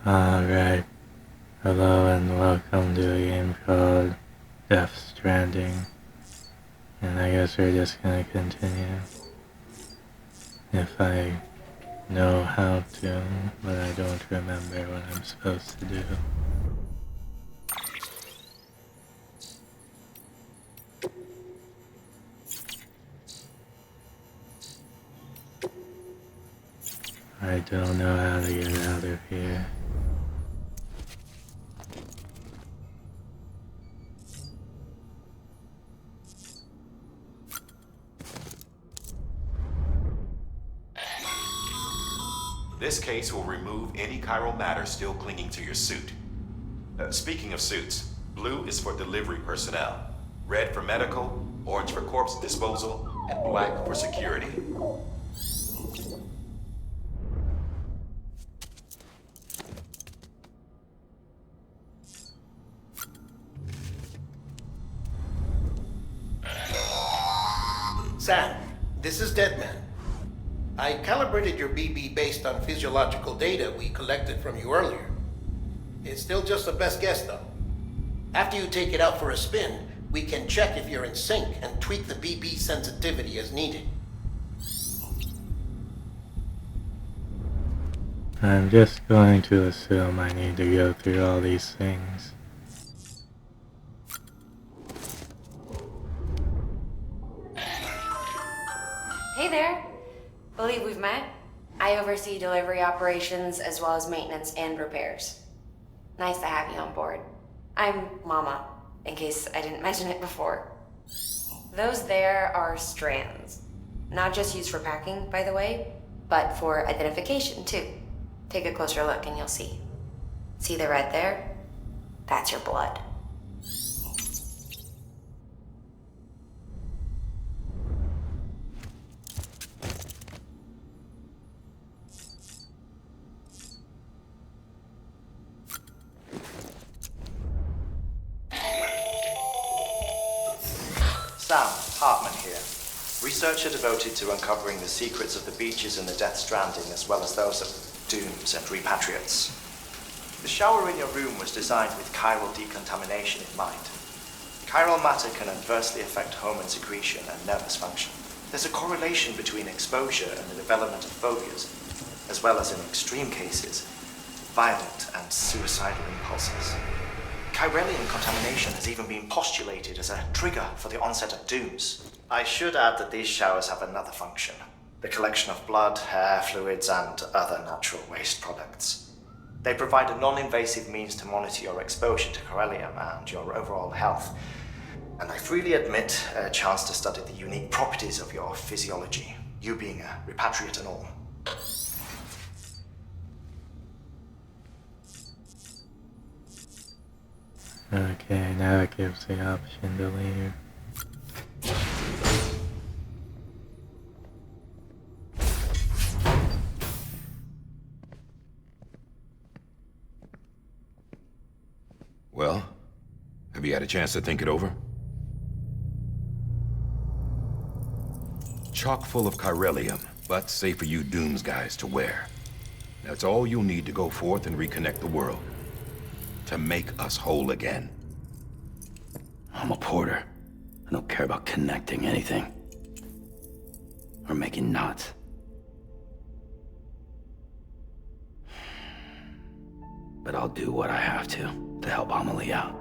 Alright, hello and welcome to a game called Stranding. And I guess we're just gonna continue. If I know how to, but I don't remember what I'm supposed to do. I don't know how to get out of here. This case will remove any chiral matter still clinging to your suit. Speaking of suits, blue is for delivery personnel, red for medical, orange for corpse disposal, and black for security. Sam, this is Deadman. I calibrated your BB based on physiological data we collected from you earlier. It's still just a best guess, though. After you take it out for a spin, we can check if you're in sync and tweak the BB sensitivity as needed. I'm just going to assume I need to go through all these things. Hey there! Believe we've met? I oversee delivery operations as well as maintenance and repairs. Nice to have you on board. I'm Mama, in case I didn't mention it before. Those there are strands. Not just used for packing, by the way, but for identification too. Take a closer look and you'll see. See the red there? That's your blood. Sam Hartman here, researcher devoted to uncovering the secrets of the beaches in the Death Stranding as well as those of dooms and repatriates. The shower in your room was designed with chiral decontamination in mind. Chiral matter can adversely affect hormone secretion and nervous function. There's a correlation between exposure and the development of phobias, as well as in extreme cases, violent and suicidal impulses. Chiralian contamination has even been postulated as a trigger for the onset of dooms. I should add that these showers have another function: the collection of blood, hair, fluids, and other natural waste products. They provide a non-invasive means to monitor your exposure to chiralium and your overall health, and I freely admit a chance to study the unique properties of your physiology, you being a repatriate and all. Okay, now it gives the option to leave. Well, have you had a chance to think it over? Chock full of chiralium, but safe for you Dooms guys to wear. That's all you'll need to go forth and reconnect the world. To make us whole again. I'm a porter. I don't care about connecting anything. Or making knots. But I'll do what I have to help Amelie out.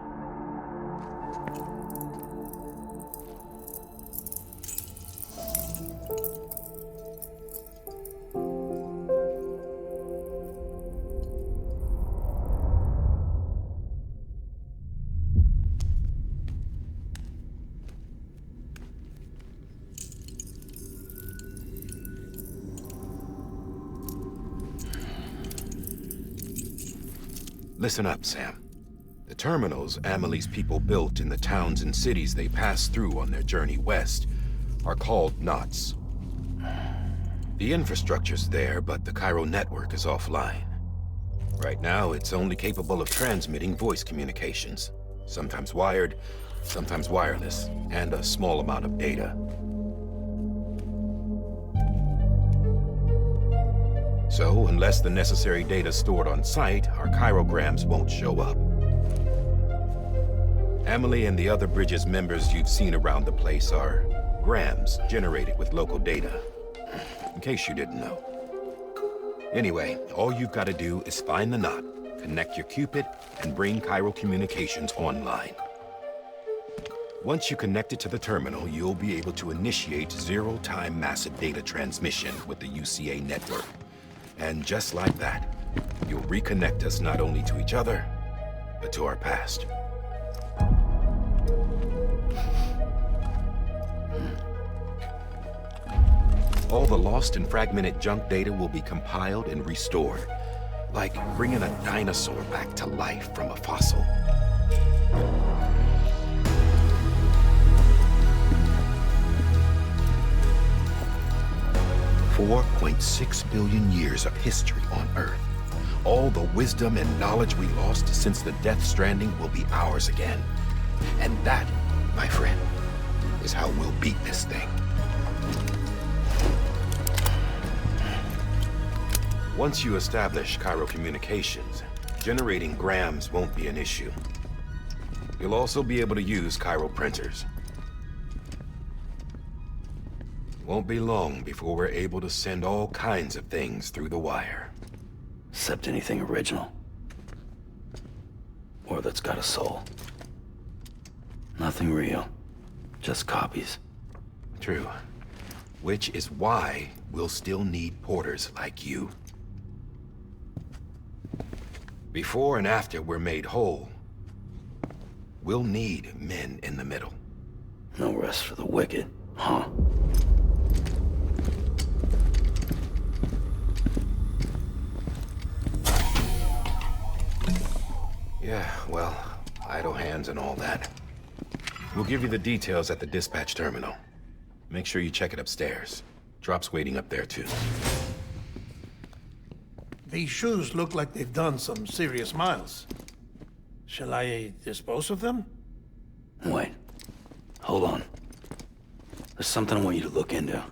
Listen up, Sam. The terminals Amelie's people built in the towns and cities they passed through on their journey west are called knots. The infrastructure's there, but the chiral network is offline. Right now, it's only capable of transmitting voice communications, sometimes wired, sometimes wireless, and a small amount of data. So, unless the necessary data stored on site, our chirograms won't show up. Emily and the other Bridges members you've seen around the place are grams generated with local data. In case you didn't know. Anyway, all you've got to do is find the knot, connect your Cupid, and bring chiral communications online. Once you connect it to the terminal, you'll be able to initiate zero-time massive data transmission with the UCA network. And just like that, you'll reconnect us not only to each other, but to our past. All the lost and fragmented junk data will be compiled and restored, like bringing a dinosaur back to life from a fossil. $4.6 billion years of history on Earth. All the wisdom and knowledge we lost since the Death Stranding will be ours again. And that, my friend, is how we'll beat this thing. Once you establish chiral communications, generating grams won't be an issue. You'll also be able to use chiral printers. It won't be long before we're able to send all kinds of things through the wire. Except anything original. Or that's got a soul. Nothing real. Just copies. True. Which is why we'll still need porters like you. Before and after we're made whole, we'll need men in the middle. No rest for the wicked, huh? Yeah, well, idle hands and all that. We'll give you the details at the dispatch terminal. Make sure you check it upstairs. Drop's waiting up there, too. These shoes look like they've done some serious miles. Shall I dispose of them? Wait. Hold on. There's something I want you to look into.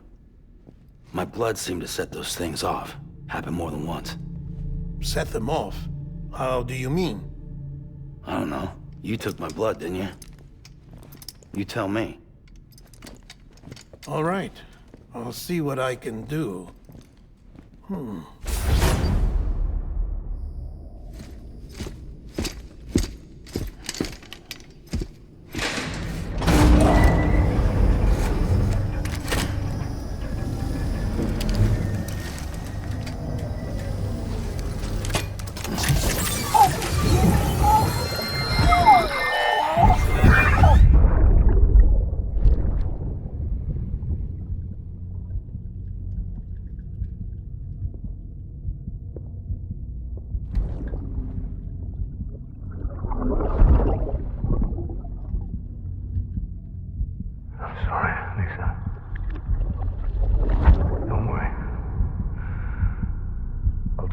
My blood seemed to set those things off. Happened more than once. Set them off? How do you mean? I don't know. You took my blood, didn't you? You tell me. All right. I'll see what I can do.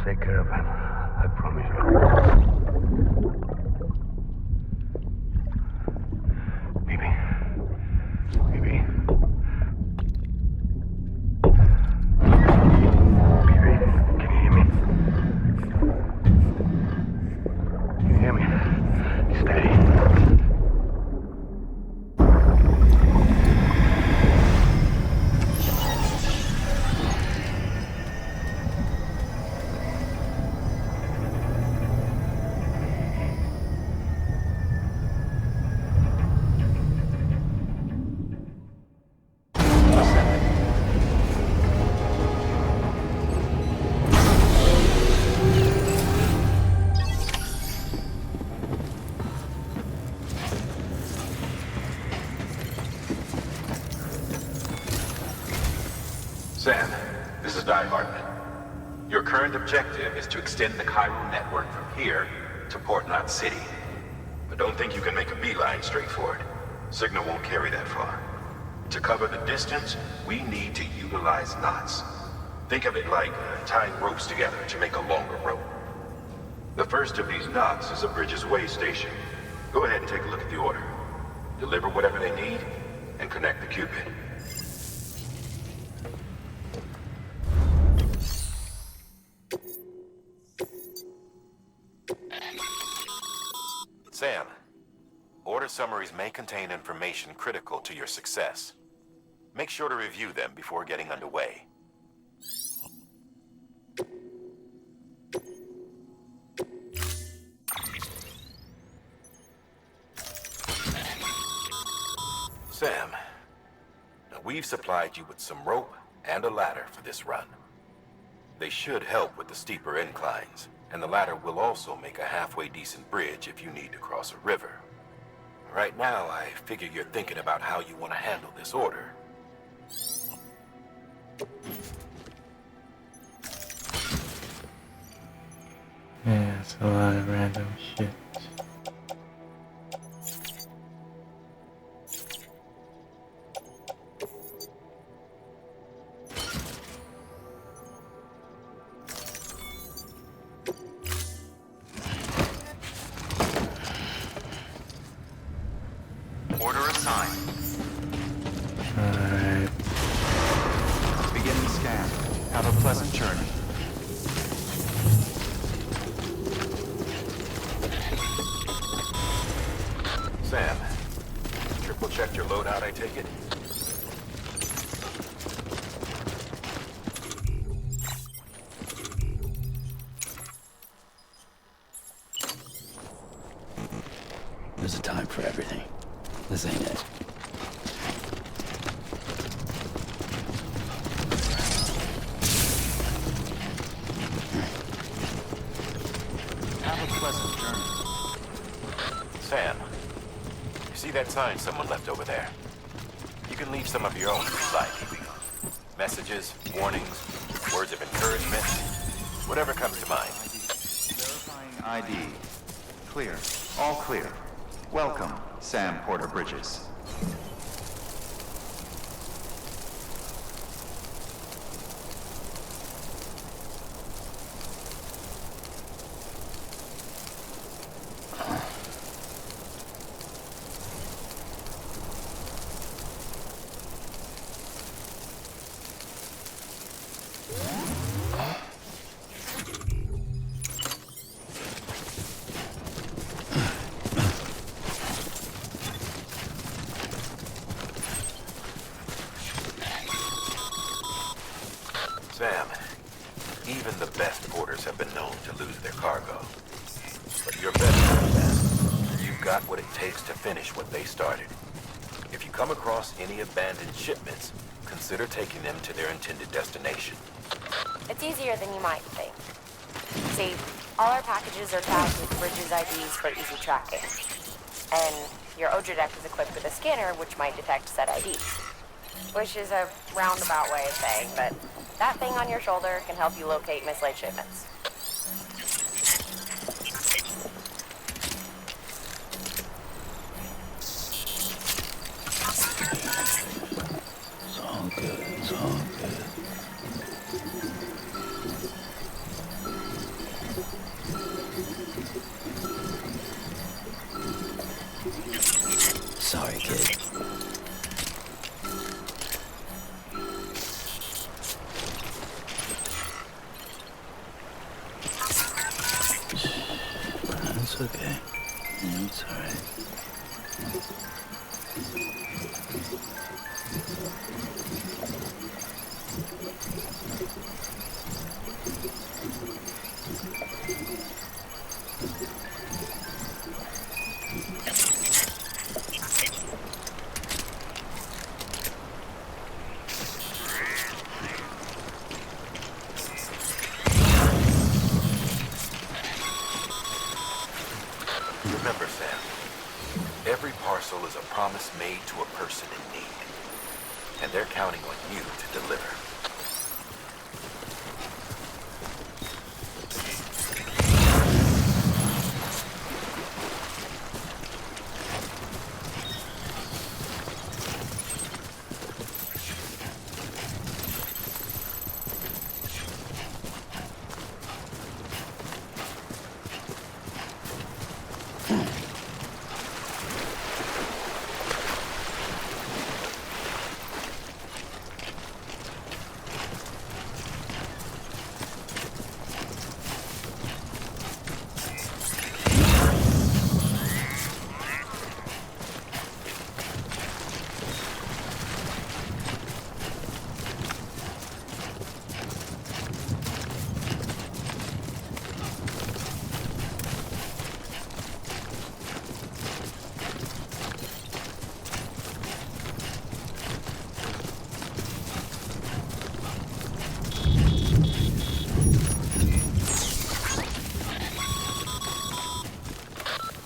Take care of him. I promise you. Baby. Baby. Baby, can you hear me? Can you hear me? Steady. Sam, this is Di Hartman. Your current objective is to extend the chiral network from here to Port Knot City. But don't think you can make a beeline straight for it. Signal won't carry that far. To cover the distance, we need to utilize knots. Think of it like tying ropes together to make a longer rope. The first of these knots is a Bridges Way station. Go ahead and take a look at the order. Deliver whatever they need, and connect the Cupid. Sam, order summaries may contain information critical to your success. Make sure to review them before getting underway. Sam, now we've supplied you with some rope and a ladder for this run. They should help with the steeper inclines, and the ladder will also make a halfway decent bridge if you need to cross a river. Right now, I figure you're thinking about how you want to handle this order. Yeah, it's a lot of random shit. Order assigned. Alright. Beginning scan. Have a pleasant journey. Sam, triple checked your loadout, I take it? There's a time for everything. This ain't it. Have a pleasant journey. Sam, you see that sign someone left over there? You can leave some of your own if you like. Messages, warnings, words of encouragement, whatever comes to mind. Verifying ID. Clear. All clear. Welcome, Sam Porter Bridges. Sam, even the best porters have been known to lose their cargo. But you're better than that. You've got what it takes to finish what they started. If you come across any abandoned shipments, consider taking them to their intended destination. It's easier than you might think. See, all our packages are tagged with Bridges IDs for easy tracking. And your Odra deck is equipped with a scanner which might detect said IDs. Which is a roundabout way of saying, but that thing on your shoulder can help you locate mislaid shipments. It's all good. It's all good. Sorry, kid. It's okay. It's alright. Remember, Sam, every parcel is a promise made to a person in need. And they're counting on you to deliver.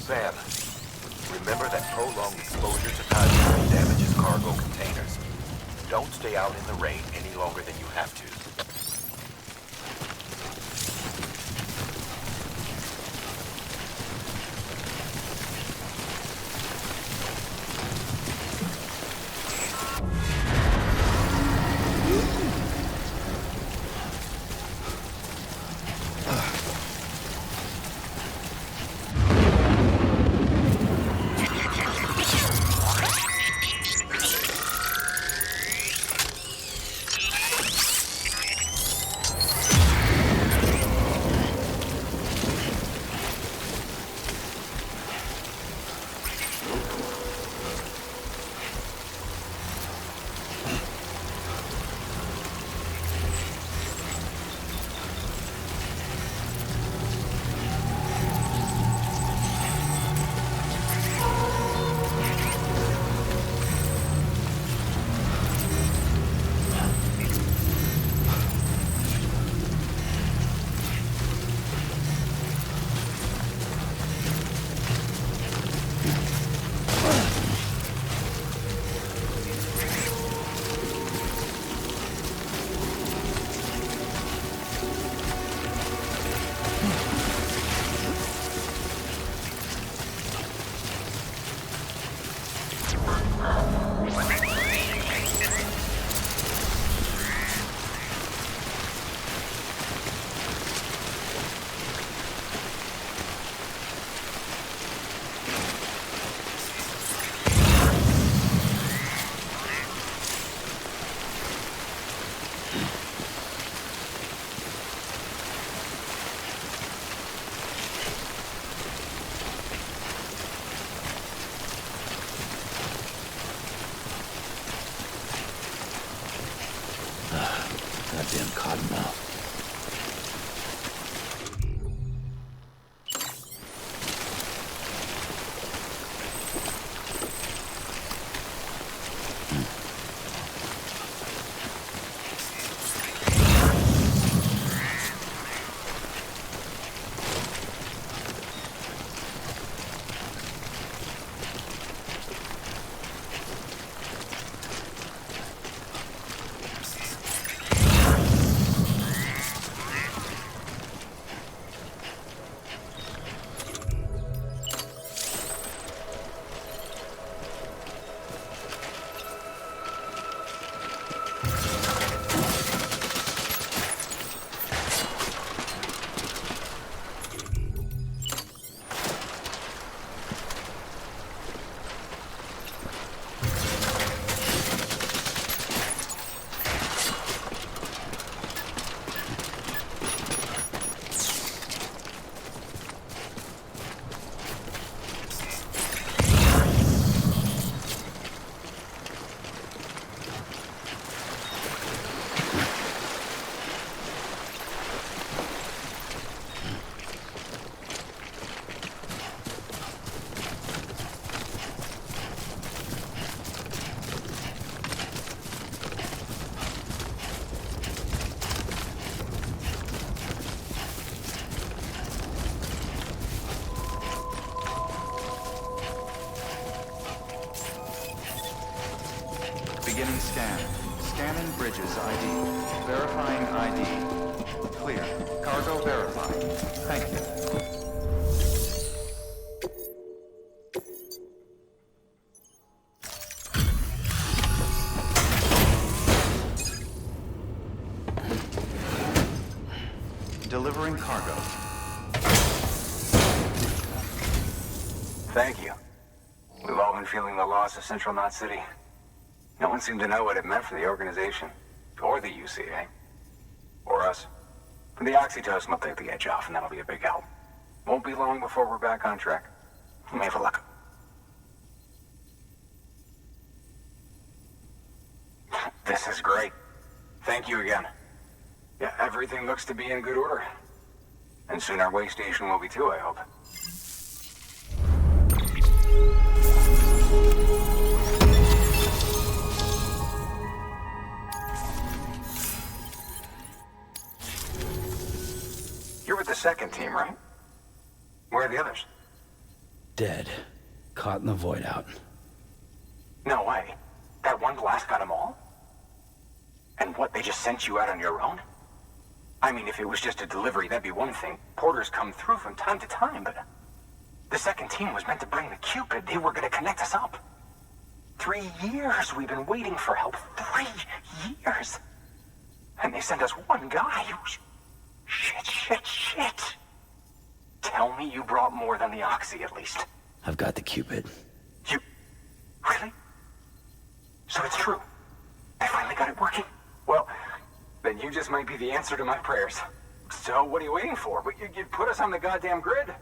Sam, remember that prolonged exposure to nitrogen damages cargo containers. Don't stay out in the rain any longer than you have to. Goddamn cottonmouth. Beginning scan. Scanning bridges ID. Verifying ID. Clear. Cargo verified. Thank you. Delivering cargo. Thank you. We've all been feeling the loss of Central Knot City. No one seemed to know what it meant for the organization, or the UCA, or us. For the oxytocin will take the edge off, and that'll be a big help. Won't be long before we're back on track. We may have a luck. This is great. Thank you again. Yeah, everything looks to be in good order. And soon our way station will be too, I hope. You're with the second team, right? Where are the others? dead. Caught in the void out. No way. That one blast got them all? And what, they just sent you out on your own? I mean, if it was just a delivery, that'd be one thing. Porters come through from time to time, but... The second team was meant to bring the Cupid. They were gonna connect us up. 3 years we've been waiting for help. 3 years! And they sent us one guy. Shit. Tell me you brought more than the Oxy, at least. I've got the Cupid. You... Really? So it's true. They finally got it working? Well, then you just might be the answer to my prayers. So what are you waiting for? You put us on the goddamn grid.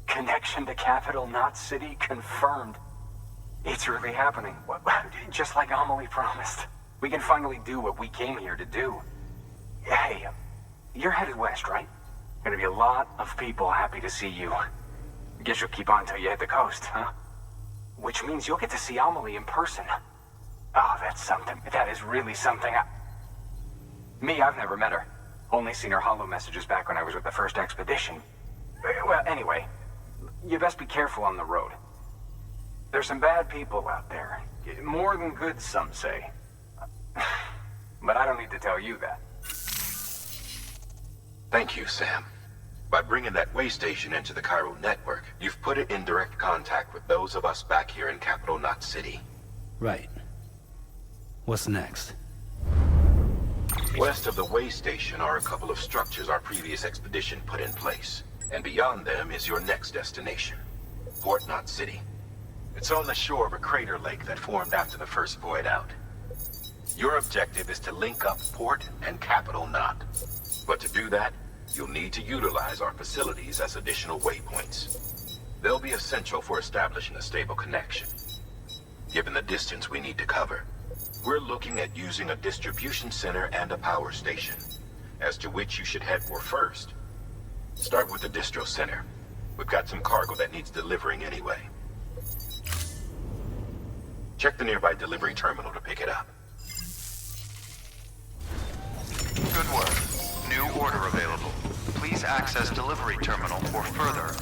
Connection to Capital Knot City confirmed. It's really happening. Just like Amelie promised. We can finally do what we came here to do. Hey, you're headed west, right? Gonna be a lot of people happy to see you. Guess you'll keep on till you hit the coast, huh? Which means you'll get to see Amelie in person. Oh, that's something. That is really something. I've never met her. Only seen her holo messages back when I was with the first expedition. Well, anyway, you best be careful on the road. There's some bad people out there. More than good, some say. But I don't need to tell you that. Thank you, Sam. By bringing that way station into the Cairo network, you've put it in direct contact with those of us back here in Capital Knot City. Right. What's next? West of the way station are a couple of structures our previous expedition put in place. And beyond them is your next destination, Port Knot City. It's on the shore of a crater lake that formed after the first void out. Your objective is to link up Port and Capital Knot. But to do that, you'll need to utilize our facilities as additional waypoints. They'll be essential for establishing a stable connection. Given the distance we need to cover, we're looking at using a distribution center and a power station, as to which you should head for first. Start with the distro center. We've got some cargo that needs delivering anyway. Check the nearby delivery terminal to pick it up. Good work. New order available. Please access delivery terminal for further.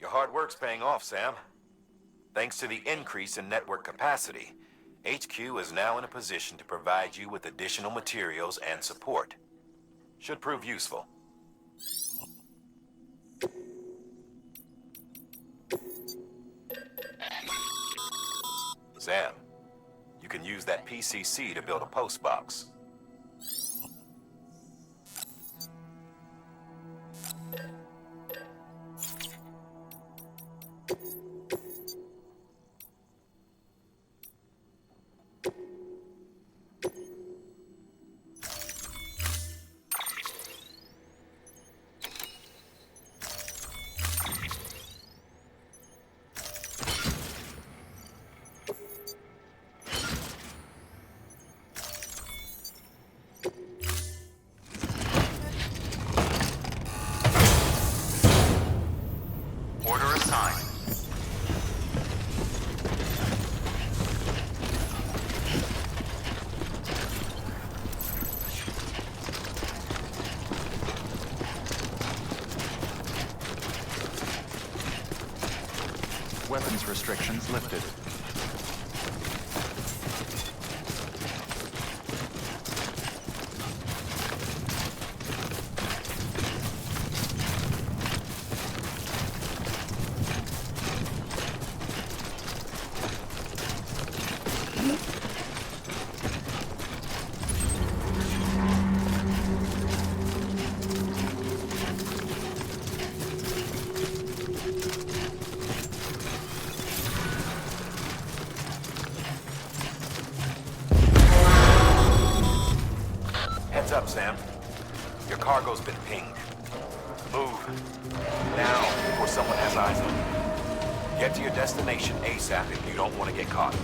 Your hard work's paying off, Sam. Thanks to the increase in network capacity, HQ is now in a position to provide you with additional materials and support. Should prove useful. Sam, you can use that PCC to build a post box. Order assigned. Weapons restrictions lifted. cargo's been pinged. Move. Now, before someone has eyes on you. Get to your destination ASAP if you don't want to get caught.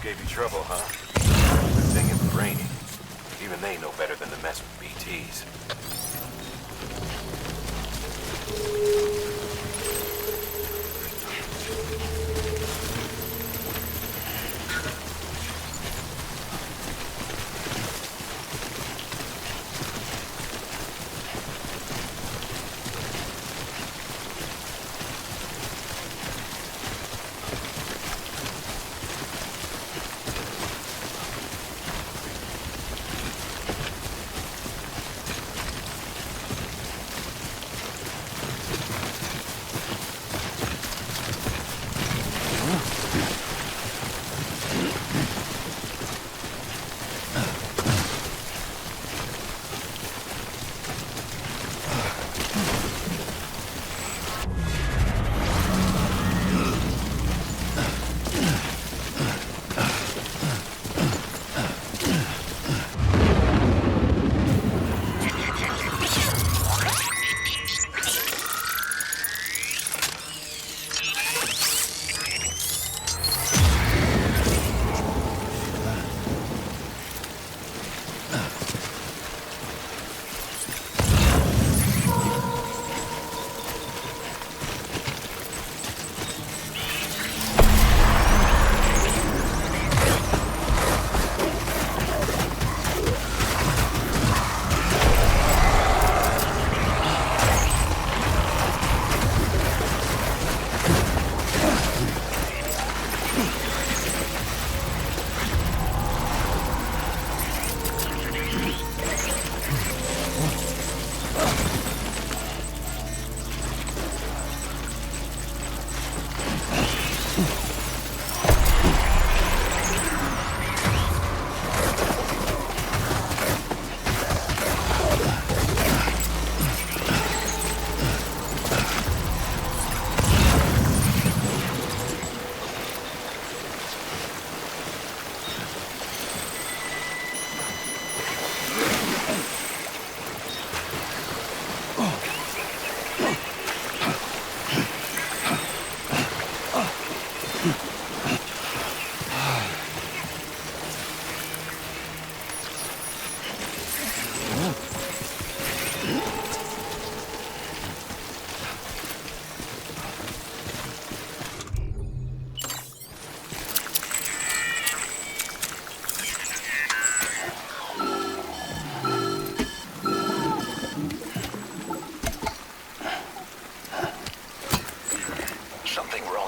Gave you trouble, huh? Good thing it was raining. Even they know better than to mess with BTs.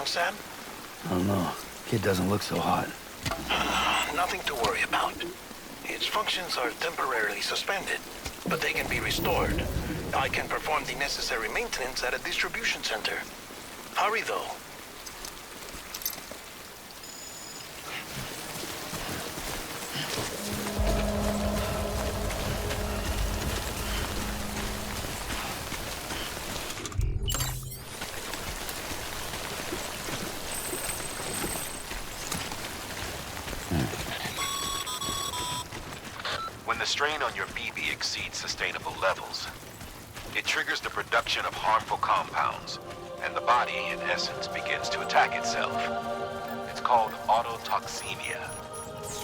Sam? I don't know. Kid doesn't look so hot. Nothing to worry about. Its functions are temporarily suspended, but they can be restored. I can perform the necessary maintenance at a distribution center. Hurry, though. When the strain on your BB exceeds sustainable levels, it triggers the production of harmful compounds, and the body, in essence, begins to attack itself. It's called autotoxemia.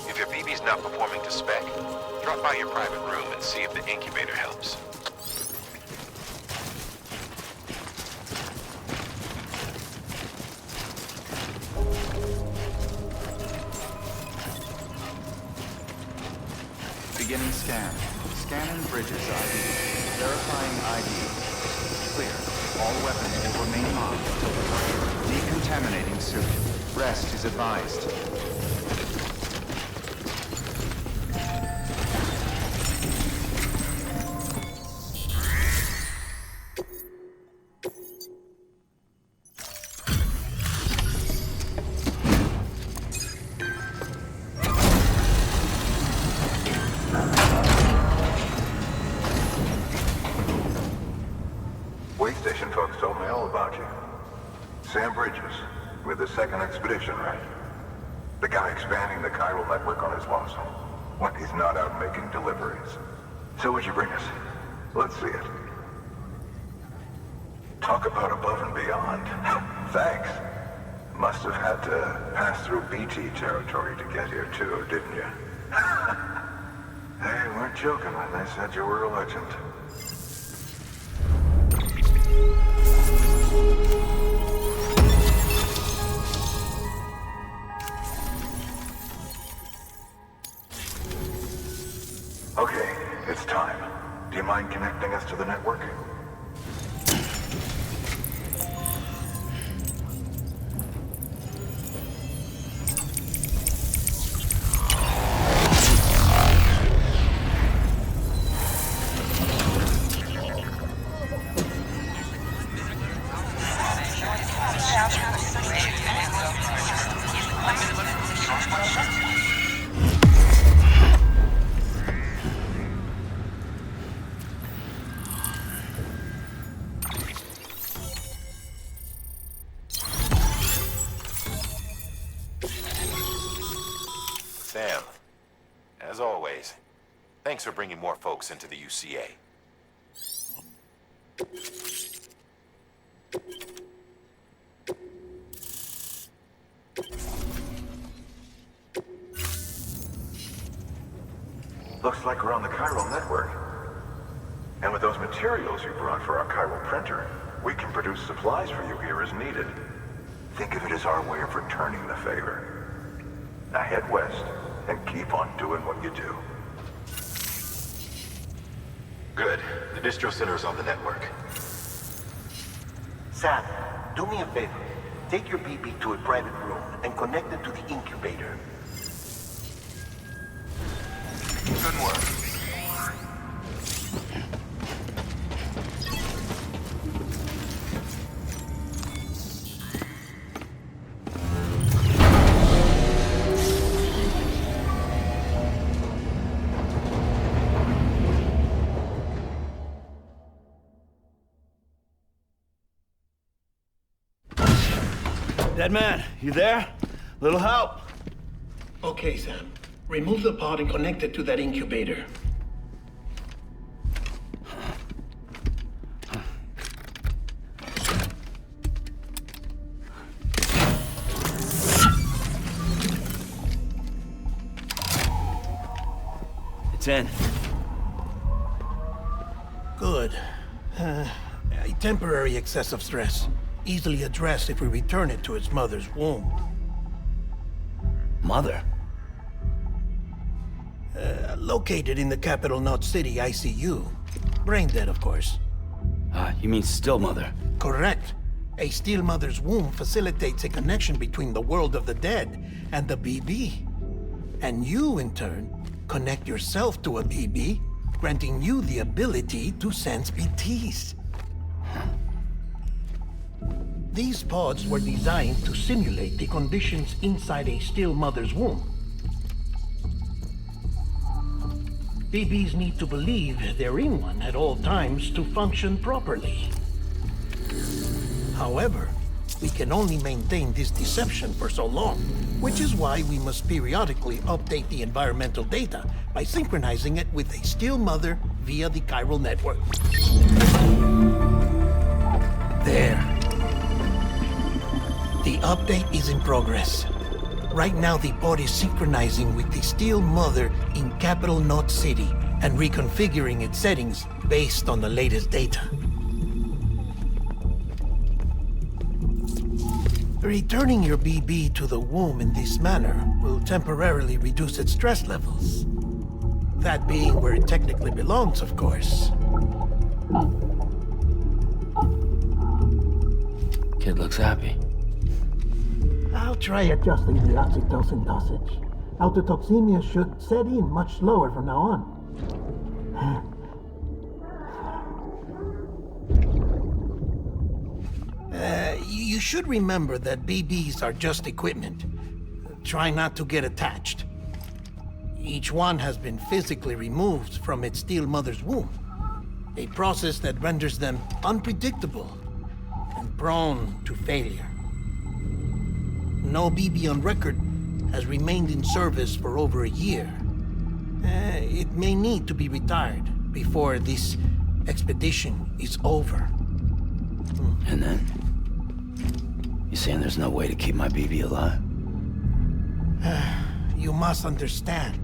If your BB's not performing to spec, drop by your private room and see if the incubator helps. Beginning scan. Scanning Bridges ID. Verifying ID. Clear. All weapons will remain on until departure. Decontaminating suit. Rest is advised. Way station folks told me all about you. Sam Bridges, with the second expedition, right? The guy expanding the chiral network on his lonesome, when he's not out making deliveries. So what'd you bring us? Let's see it. Talk about above and beyond. Thanks. Must have had to pass through BT territory to get here too, didn't you? They weren't joking when they said you were a legend. Okay, it's time. Do you mind connecting us to the network? Sam, as always, thanks for bringing more folks into the UCA. Looks like we're on the chiral network. And with those materials you brought for our chiral printer, we can produce supplies for you here as needed. Think of it as our way of returning the favor. Now head west and keep on doing what you do. Good. The distro center's on the network. Sam, do me a favor. Take your BB to a private room and connect it to the incubator. Good work. Dead man, you there? Little help? Okay, Sam. Remove the pod and connect it to that incubator. It's in. Good. A temporary excessive stress. Easily addressed if we return it to its mother's womb. Mother? Located in the capital Knot City ICU. Brain dead, of course. You mean still mother? Correct. A still mother's womb facilitates a connection between the world of the dead and the BB. And you, in turn, connect yourself to a BB, granting you the ability to sense BTs. These pods were designed to simulate the conditions inside a still mother's womb. BBs need to believe they're in one at all times to function properly. However, we can only maintain this deception for so long, which is why we must periodically update the environmental data by synchronizing it with a still mother via the chiral network. There. The update is in progress. Right now, the pod is synchronizing with the still mother in capital Knot City and reconfiguring its settings based on the latest data. Returning your BB to the womb in this manner will temporarily reduce its stress levels. That being where it technically belongs, of course. Kid looks happy. I'll try adjusting the oxytocin dosage. Autotoxemia should set in much slower from now on. You should remember that BBs are just equipment. Try not to get attached. Each one has been physically removed from its steel mother's womb. A process that renders them unpredictable and prone to failure. No BB on record has remained in service for over a year. It may need to be retired before this expedition is over. And then? You saying there's no way to keep my BB alive? You must understand,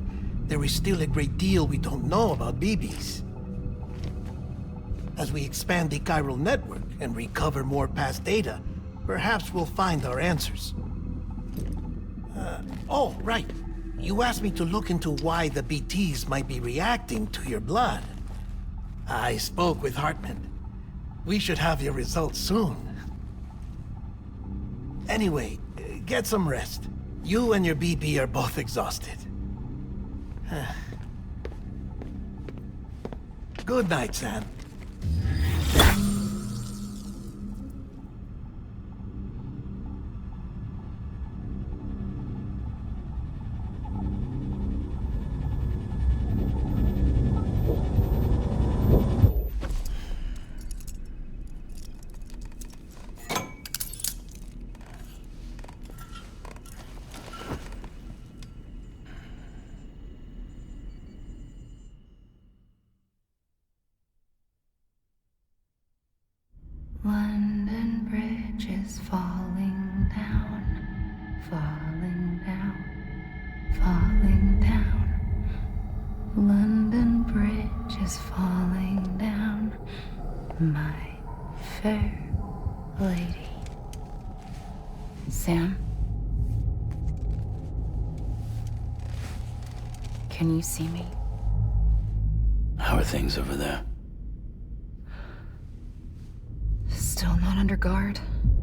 there is still a great deal we don't know about BBs. As we expand the chiral network and recover more past data, perhaps we'll find our answers. Oh, right. You asked me to look into why the BTs might be reacting to your blood. I spoke with Hartman. We should have your results soon. Anyway, get some rest. You and your BB are both exhausted. Good night, Sam. London Bridge is falling down, falling down, falling down. London Bridge is falling down, my fair lady. Sam? Can you see me? How are things over there? Still not under guard,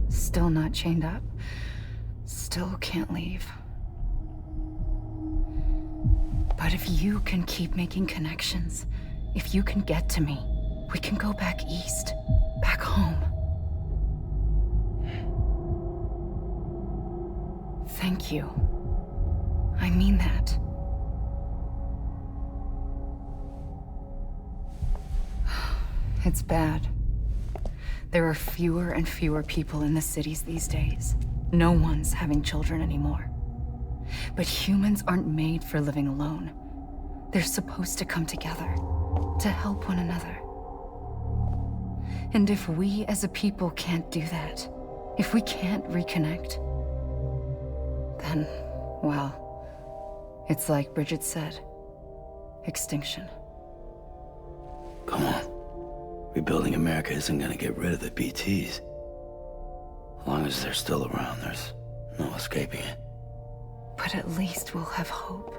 still not chained up, still can't leave. But if you can keep making connections, if you can get to me, we can go back east, back home. Thank you. I mean that. It's bad. There are fewer and fewer people in the cities these days. No one's having children anymore. But humans aren't made for living alone. They're supposed to come together, to help one another. And if we as a people can't do that, if we can't reconnect, then, well, it's like Bridget said, extinction. Come on. Rebuilding America isn't gonna get rid of the BTs. As long as they're still around, there's no escaping it. But at least we'll have hope.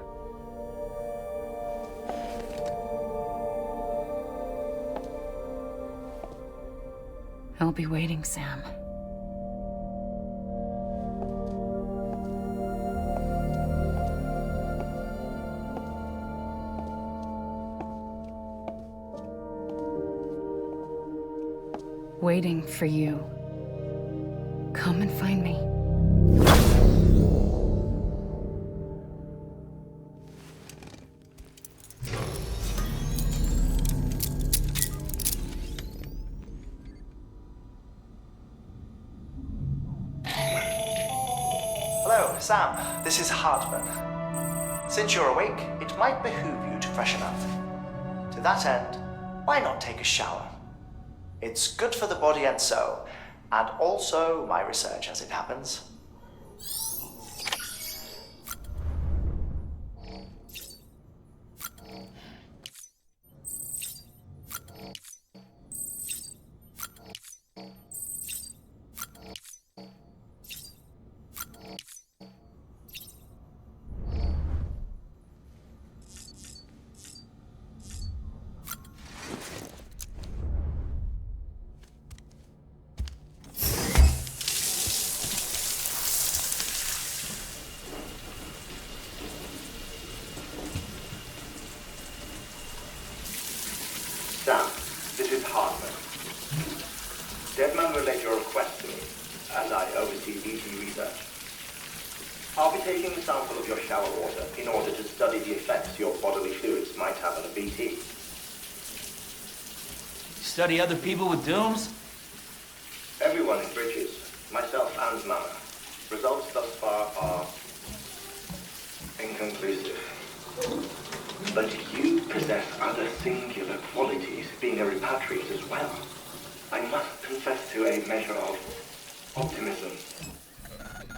I'll be waiting, Sam. Waiting for you. Come and find me. Hello, Sam. This is Hartman. Since you're awake, it might behoove you to freshen up. To that end, why not take a shower? It's good for the body and soul, and also my research as it happens. BT research. I'll be taking a sample of your shower water in order to study the effects your bodily fluids might have on a BT. Study other people with dooms? Everyone in Bridges, myself and Mama. Results thus far are inconclusive. But you possess other singular qualities, being a repatriate as well. I must confess to a measure of optimism.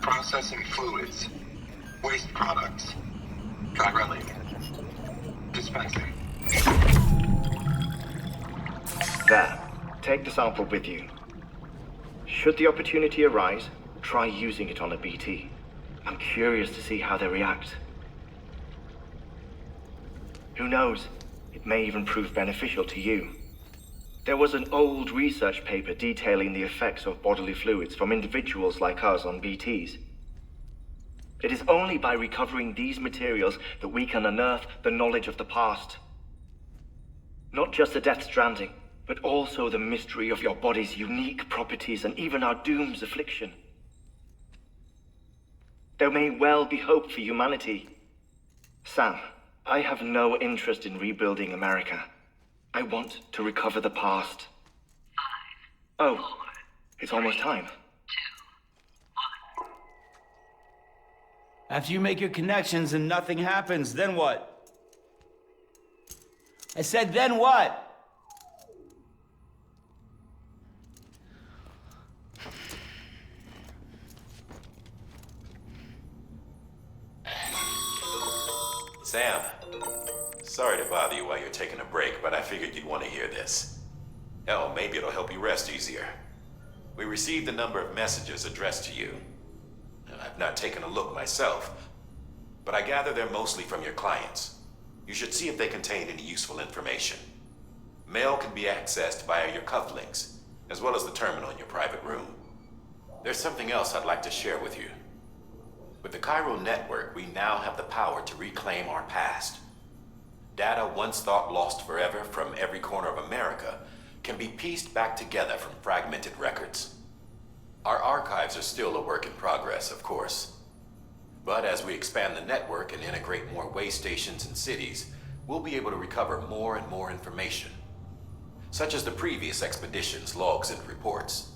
Processing fluids. Waste products. Direlling. Dispensing. There. Take the sample with you. Should the opportunity arise, try using it on a BT. I'm curious to see how they react. Who knows? It may even prove beneficial to you. There was an old research paper detailing the effects of bodily fluids from individuals like us on BTs. It is only by recovering these materials that we can unearth the knowledge of the past. Not just the Death Stranding, but also the mystery of your body's unique properties and even our doom's affliction. There may well be hope for humanity. Sam, I have no interest in rebuilding America. I want to recover the past. 5, 4, oh, it's almost time. 2, 1. After you make your connections and nothing happens, then what? I said, then what? Sam, sorry to bother you while you're taking a break, but I figured you'd want to hear this. Hell, maybe it'll help you rest easier. We received a number of messages addressed to you. I've not taken a look myself, but I gather they're mostly from your clients. You should see if they contain any useful information. Mail can be accessed via your cufflinks, as well as the terminal in your private room. There's something else I'd like to share with you. With the Chiral Network, we now have the power to reclaim our past. Data once thought lost forever from every corner of America can be pieced back together from fragmented records. Our archives are still a work in progress, of course. But as we expand the network and integrate more way stations and cities, we'll be able to recover more and more information, such as the previous expedition's logs and reports.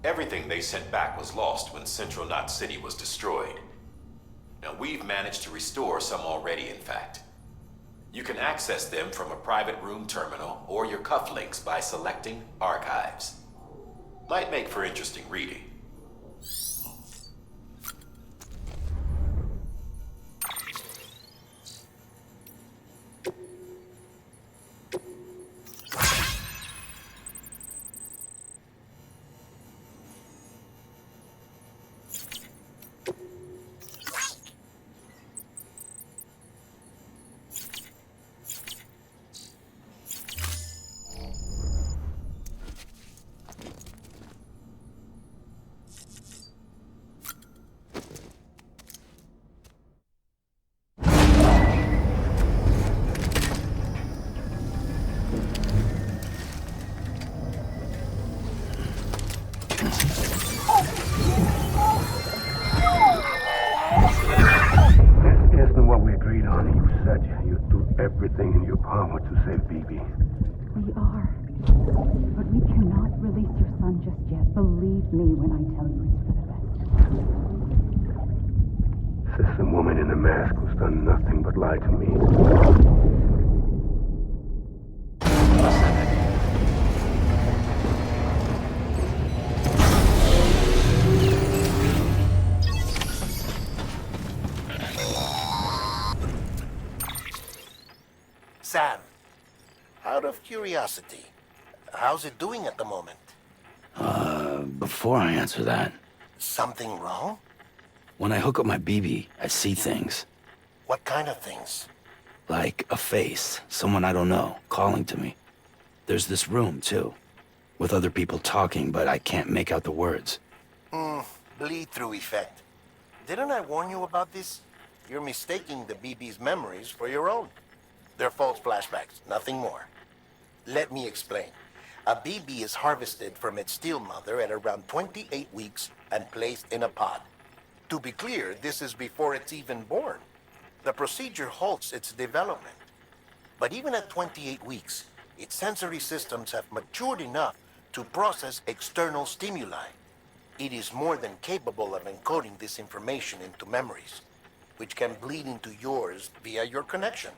Everything they sent back was lost when Central Knot City was destroyed. Now, we've managed to restore some already, in fact. You can access them from a private room terminal or your cufflinks by selecting Archives. Might make for interesting reading. Everything in your power to save BB. We are. But we cannot release your son just yet. Believe me when I tell you it's for the best. Says some woman in a mask who's done nothing but lie to me. Sam, out of curiosity, how's it doing at the moment? Before I answer that, Something wrong? when I hook up my BB, I see things. What kind of things? Like a face, someone I don't know, calling to me. There's this room, too, with other people talking, but I can't make out the words. Bleed-through effect. Didn't I warn you about this? You're mistaking the BB's memories for your own. They're false flashbacks, nothing more. Let me explain. A BB is harvested from its steel mother at around 28 weeks and placed in a pod. To be clear, this is before it's even born. The procedure halts its development. But even at 28 weeks, its sensory systems have matured enough to process external stimuli. It is more than capable of encoding this information into memories, which can bleed into yours via your connection.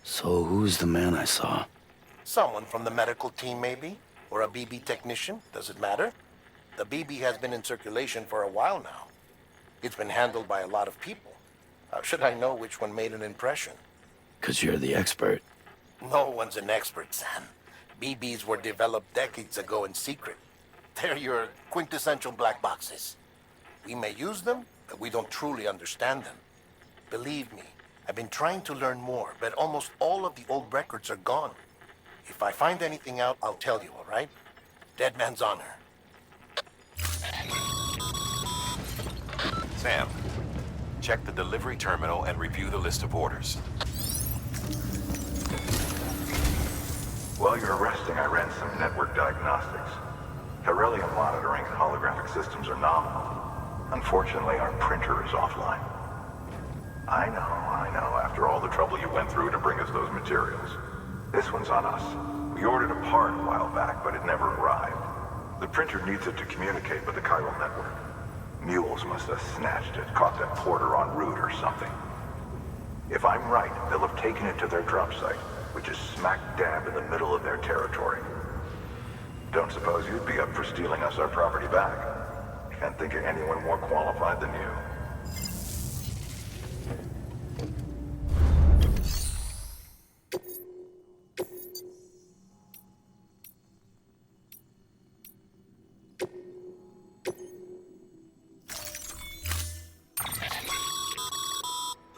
So who's the man I saw? Someone from the medical team, maybe? Or a BB technician? Does it matter? The BB has been in circulation for a while now. It's been handled by a lot of people. How should I know which one made an impression? 'Cause you're the expert. No one's an expert, Sam. BBs were developed decades ago in secret. They're your quintessential black boxes. We may use them, but we don't truly understand them. Believe me, I've been trying to learn more, but almost all of the old records are gone. If I find anything out, I'll tell you, all right? Dead man's honor. Sam, check the delivery terminal and review the list of orders. While you're resting, I ran some network diagnostics. Beryllium monitoring and holographic systems are nominal. Unfortunately, our printer is offline. I know, after all the trouble you went through to bring us those materials. This one's on us. We ordered a part a while back, but it never arrived. The printer needs it to communicate with the chiral network. Mules must have snatched it, caught that porter en route or something. If I'm right, they'll have taken it to their drop site, which is smack dab in the middle of their territory. Don't suppose you'd be up for stealing us our property back? Can't think of anyone more qualified than you.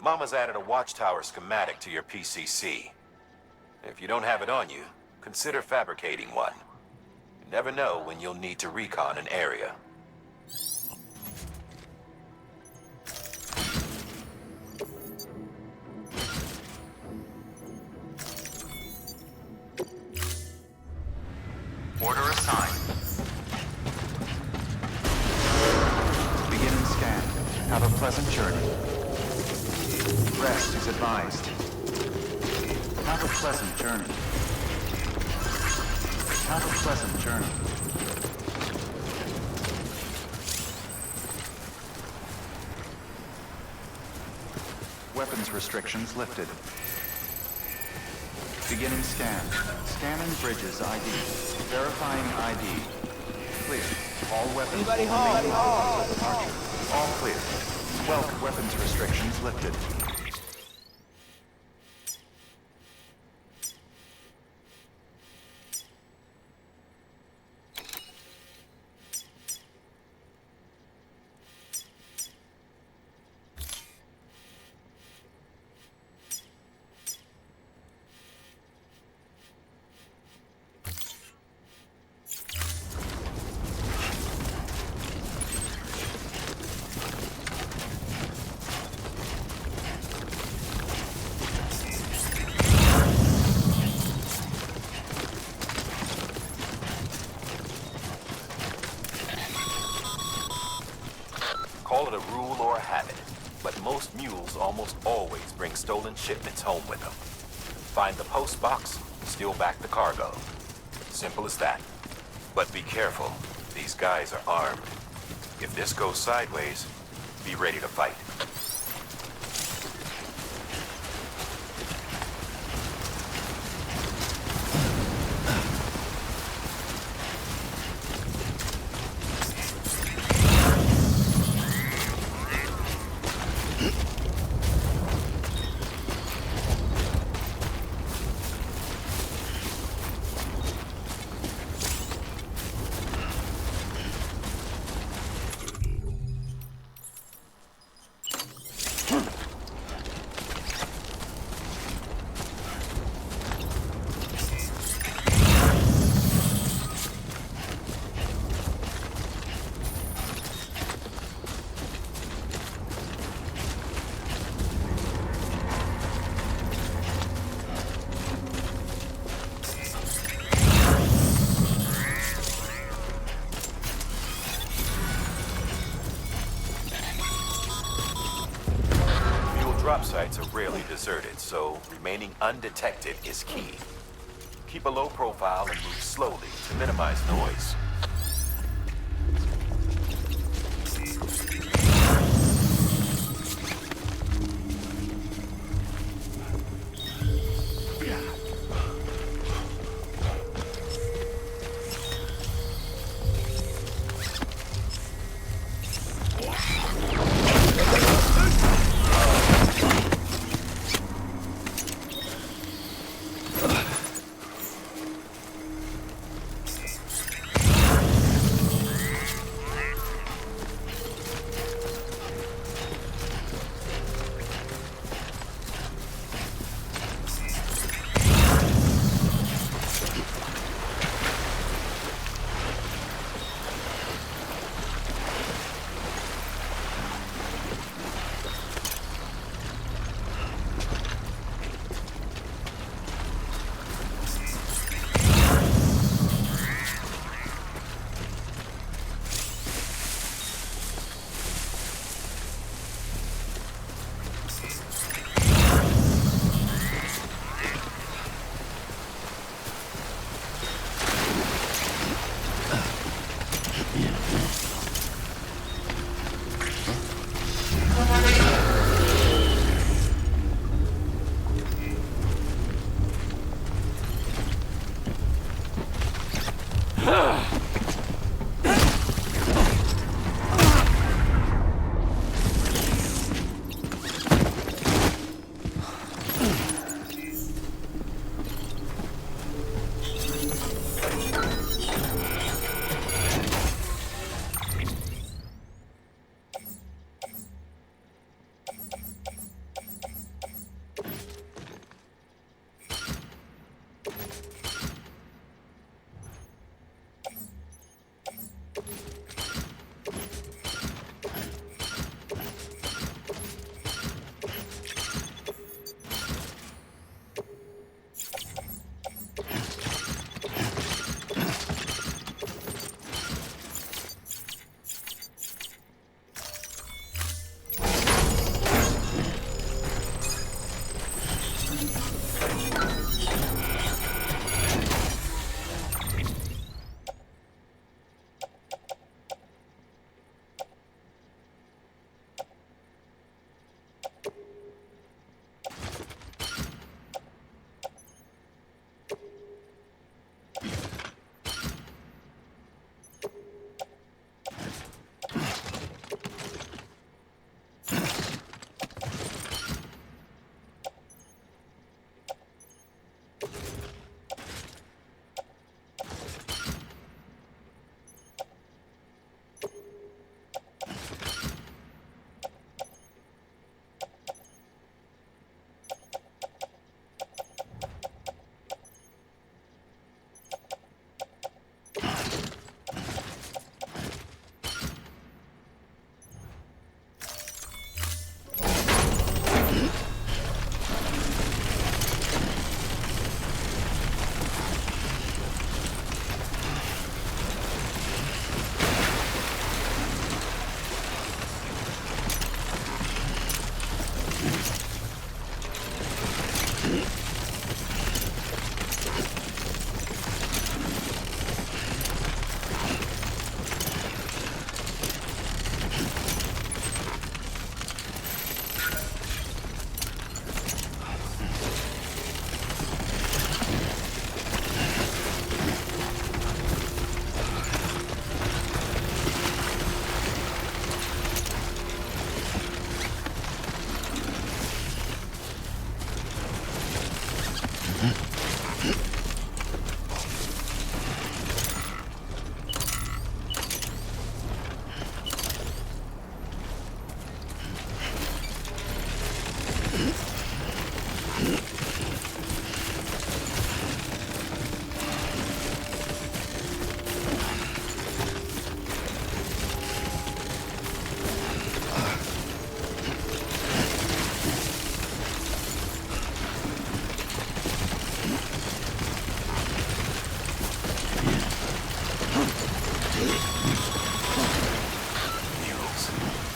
Mama's added a watchtower schematic to your PCC. If you don't have it on you, consider fabricating one. You never know when you'll need to recon an area. Order assigned. Beginning scan. Have a pleasant journey. Rest is advised. Have a pleasant journey. Have a pleasant journey. Weapons restrictions lifted. Beginning scan. Scanning bridges ID. Verifying ID. Clear. All weapons remain locked until departure. All clear. Welcome. Weapons restrictions lifted. Call it a rule or a habit, but most mules almost always bring stolen shipments home with them. Find the post box, steal back the cargo. Simple as that. But be careful, these guys are armed. If this goes sideways, be ready to fight. drop sites are rarely deserted, so remaining undetected is key. Keep a low profile and move slowly to minimize noise.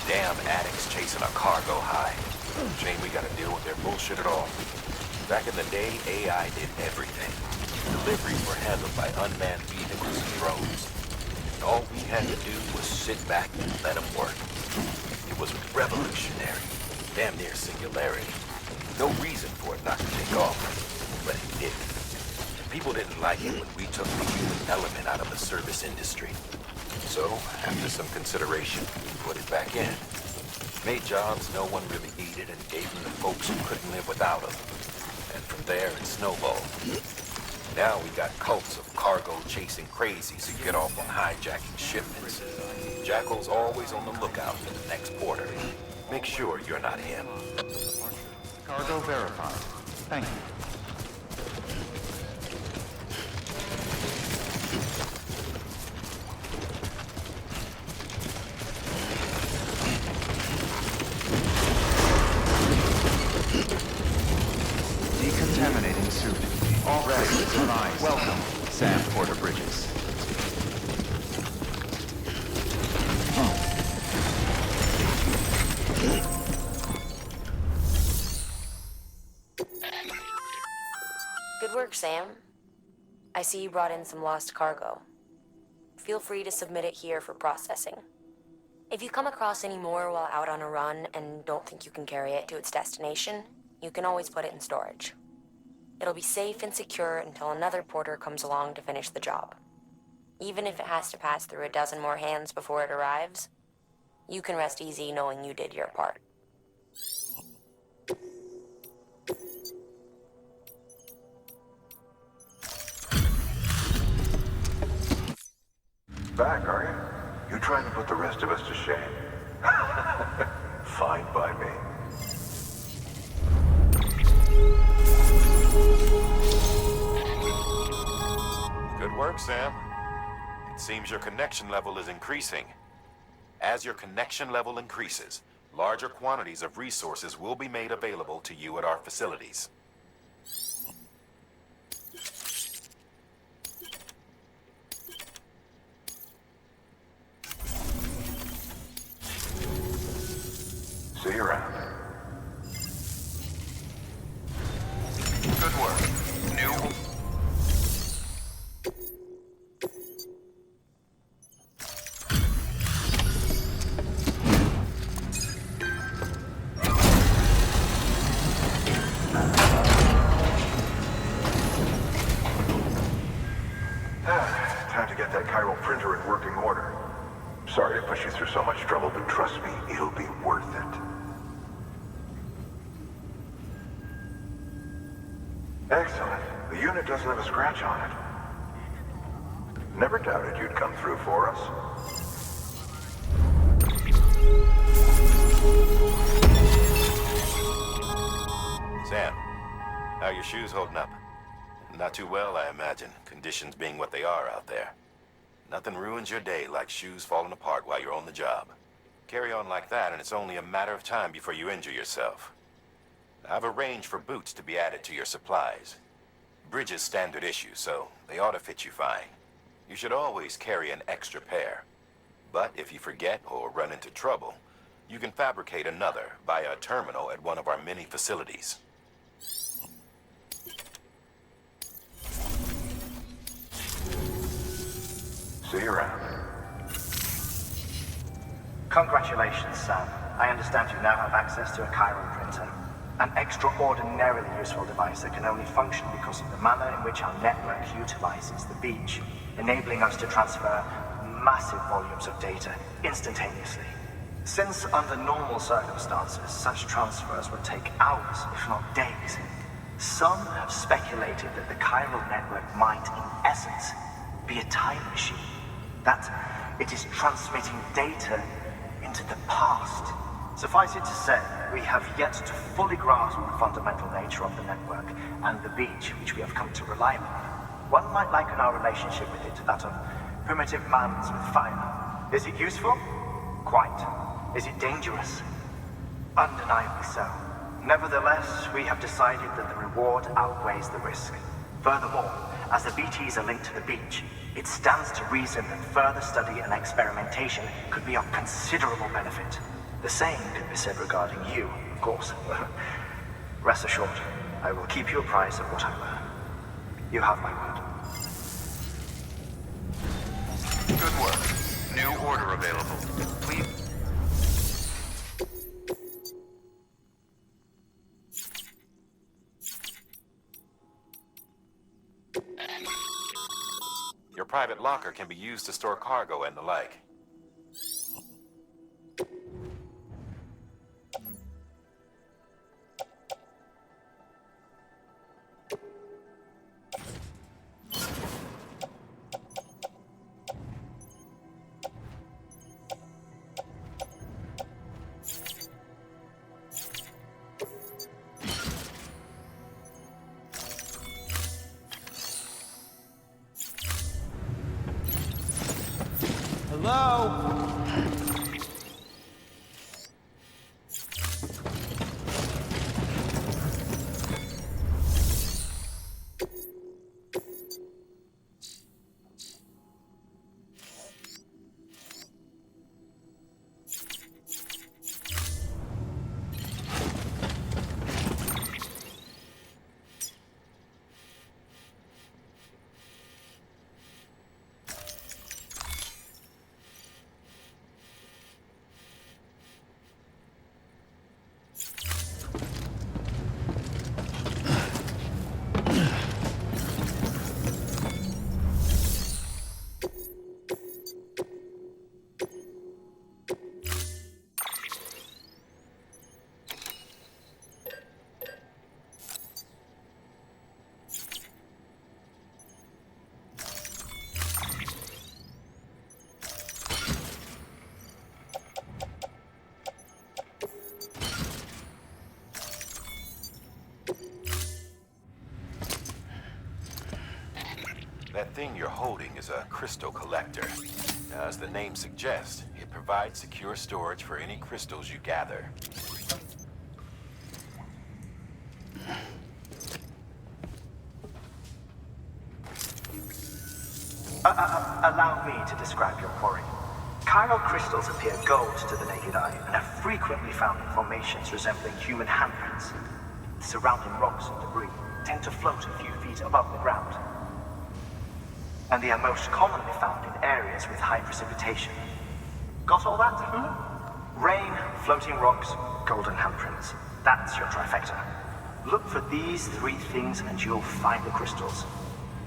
Damn addicts chasing a cargo high. Shame we gotta deal with their bullshit at all. Back in the day, AI did everything. Deliveries were handled by unmanned vehicles and drones. And all we had to do was sit back and let them work. It was revolutionary. Damn near singularity. No reason for it not to take off. But it did. And people didn't like it when we took the human element out of the service industry. So, after some consideration, we put it back in. Made jobs no one really needed and gave them to folks who couldn't live without them. And from there, it snowballed. Now we got cults of cargo-chasing crazies who get off on hijacking shipments. Jackal's always on the lookout for the next porter. Make sure you're not him. Cargo verified. Thank you. Decontaminating suit. All ready. Advised. Welcome, Sam Porter Bridges. Good work, Sam. I see you brought in some lost cargo. Feel free to submit it here for processing. If you come across any more while out on a run and don't think you can carry it to its destination, you can always put it in storage. It'll be safe and secure until another porter comes along to finish the job. Even if it has to pass through a dozen more hands before it arrives, you can rest easy knowing you did your part. Back, are you? You trying to put the rest of us to shame? Fine by me. Good work, Sam. It seems your connection level is increasing. As your connection level increases, larger quantities of resources will be made available to you at our facilities. See you around. Good work. New. Time to get that chiral printer in working order. Sorry to push you through so much trouble, but trust me, it'll be worth it. Excellent. The unit doesn't have a scratch on it. Never doubted you'd come through for us. Sam, how are your shoes holding up? Not too well, I imagine, conditions being what they are out there. Nothing ruins your day like shoes falling apart while you're on the job. Carry on like that and it's only a matter of time before you injure yourself. I've arranged for boots to be added to your supplies. Bridges standard issue, so they ought to fit you fine. You should always carry an extra pair. But if you forget or run into trouble, you can fabricate another via a terminal at one of our many facilities. See you around. Congratulations, Sam. I understand you now have access to a chiral printer. An extraordinarily useful device that can only function because of the manner in which our network utilizes the beach, enabling us to transfer massive volumes of data instantaneously. Since under normal circumstances, such transfers would take hours, if not days, some have speculated that the chiral network might, in essence, be a time machine. That it is transmitting data into the past. Suffice it to say, we have yet to fully grasp the fundamental nature of the network and the beach which we have come to rely upon. One might liken our relationship with it to that of primitive mans with fire. Is it useful? Quite. Is it dangerous? Undeniably so. Nevertheless, we have decided that the reward outweighs the risk. Furthermore, as the BTs are linked to the beach, it stands to reason that further study and experimentation could be of considerable benefit. The same can be said regarding you, of course. Rest assured, I will keep you apprised of what I learn. You have my word. Good work. New order available. Please. Your private locker can be used to store cargo and the like. That thing you're holding is a crystal collector. Now, as the name suggests, it provides secure storage for any crystals you gather. Allow me to describe your quarry. Chiral crystals appear gold to the naked eye and are frequently found in formations resembling human handprints. The surrounding rocks and debris tend to float a few feet above the ground. And they are most commonly found in areas with high precipitation. Got all that? Rain, floating rocks, golden handprints. That's your trifecta. Look for these three things and you'll find the crystals.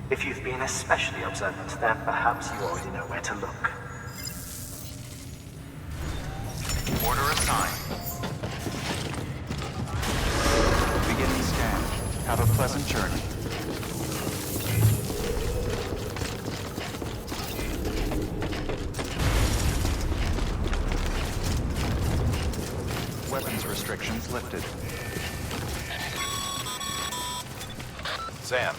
If you've been especially observant, then perhaps you already know where to look. Order assigned. Beginning scan. Have a pleasant journey. Weapons restrictions lifted. Sam,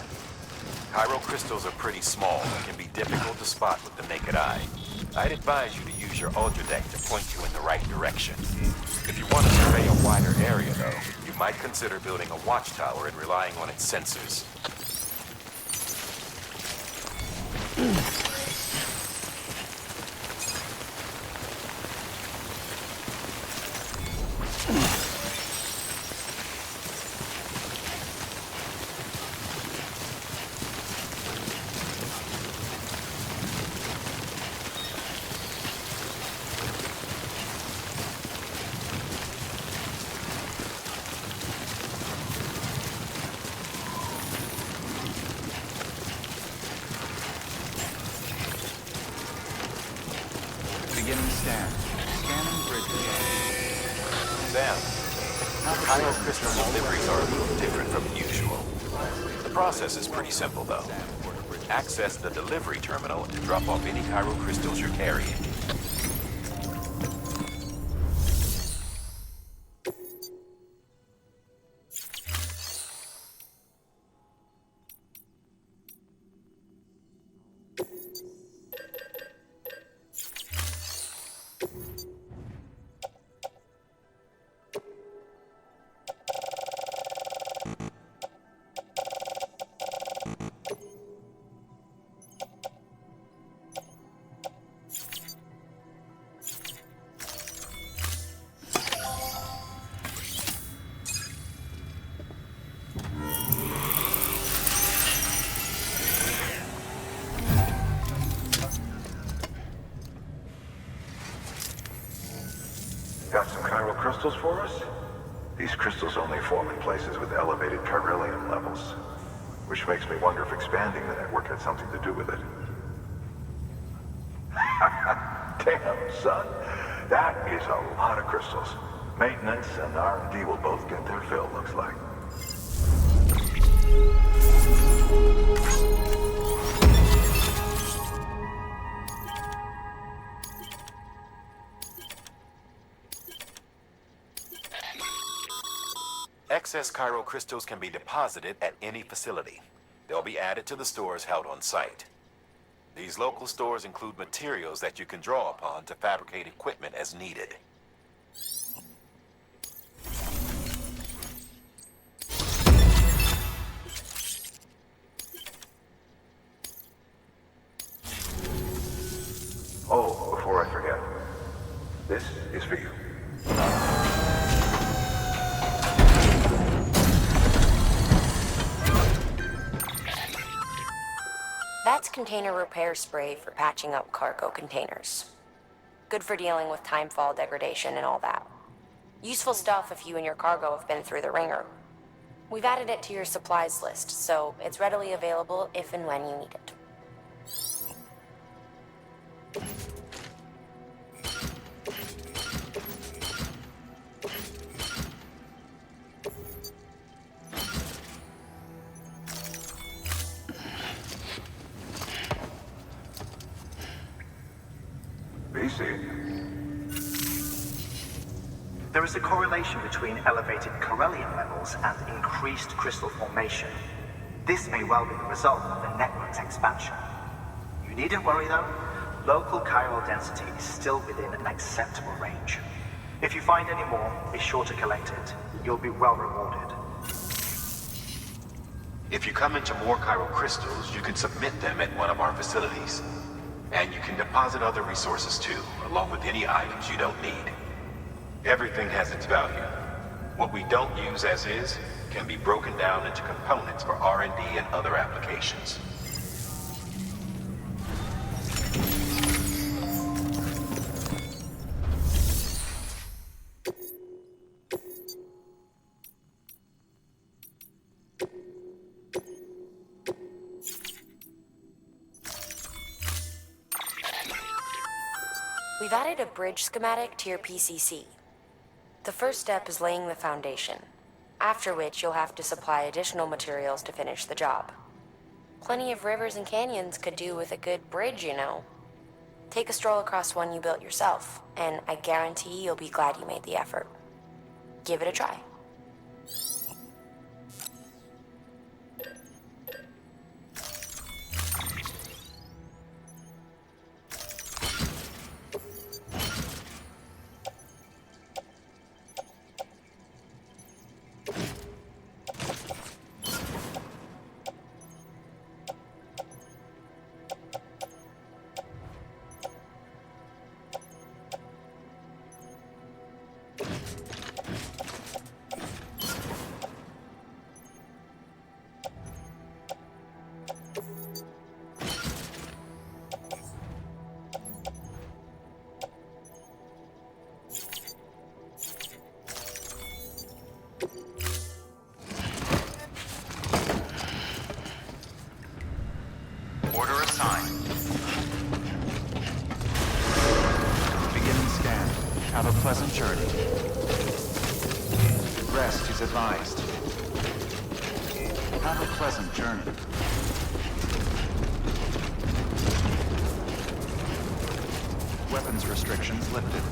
chiral crystals are pretty small and can be difficult to spot with the naked eye. I'd advise you to use your ultradeck to point you in the right direction. If you want to survey a wider area, though, you might consider building a watchtower and relying on its sensors. Beginning scan. Scanning bridges. Sam, chiral crystal deliveries are a little different from usual. The process is pretty simple, though. Access the delivery terminal and drop off any chiral crystals you're carrying. Got some chiral crystals for us? These crystals only form in places with elevated chiralium levels, which makes me wonder if expanding the network had something to do with it. Damn, son. That is a lot of crystals. Maintenance and R&D will both get their fill, looks like. Excess chiral crystals can be deposited at any facility. They'll be added to the stores held on site. These local stores include materials that you can draw upon to fabricate equipment as needed. Oh, before I forget, this is for you. That's container repair spray for patching up cargo containers. Good for dealing with timefall degradation and all that. Useful stuff if you and your cargo have been through the ringer. We've added it to your supplies list, so it's readily available if and when you need it. There is a correlation between elevated chiralium levels and increased crystal formation. This may well be the result of the network's expansion. You needn't worry though. Local chiral density is still within an acceptable range. If you find any more, be sure to collect it. You'll be well rewarded. If you come into more chiral crystals, you can submit them at one of our facilities. And you can deposit other resources too, along with any items you don't need. Everything has its value. What we don't use as is can be broken down into components for R&D and other applications. We've added a bridge schematic to your PCC. The first step is laying the foundation, after which you'll have to supply additional materials to finish the job. Plenty of rivers and canyons could do with a good bridge, you know. Take a stroll across one you built yourself, and I guarantee you'll be glad you made the effort. Give it a try. Order assigned. Beginning scan. Have a pleasant journey. Rest is advised. Have a pleasant journey. Weapons restrictions lifted.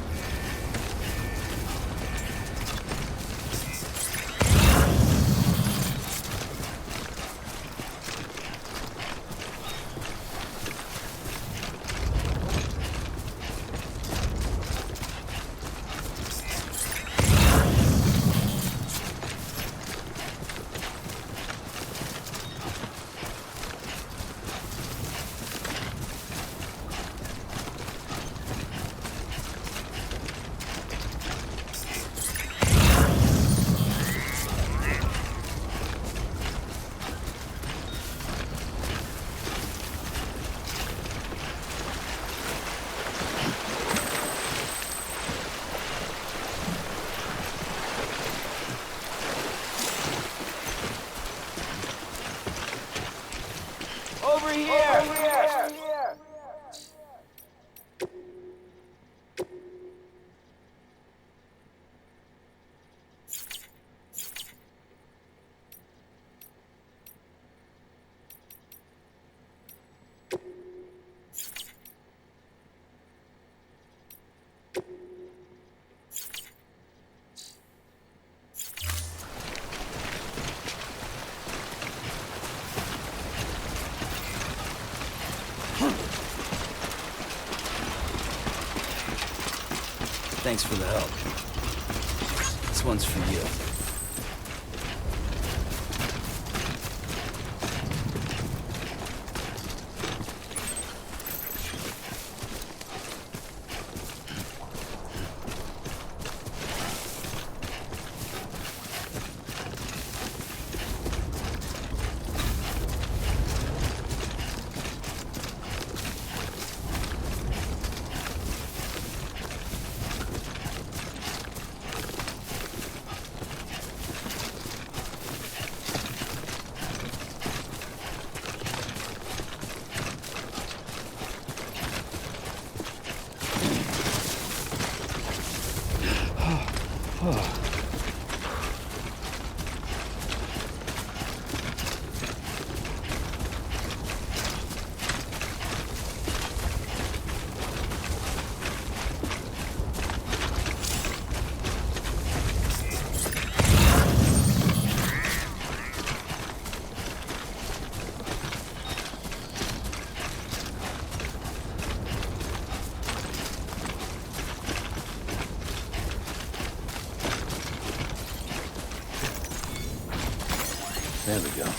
Thanks for the help. This one's for you. There we go.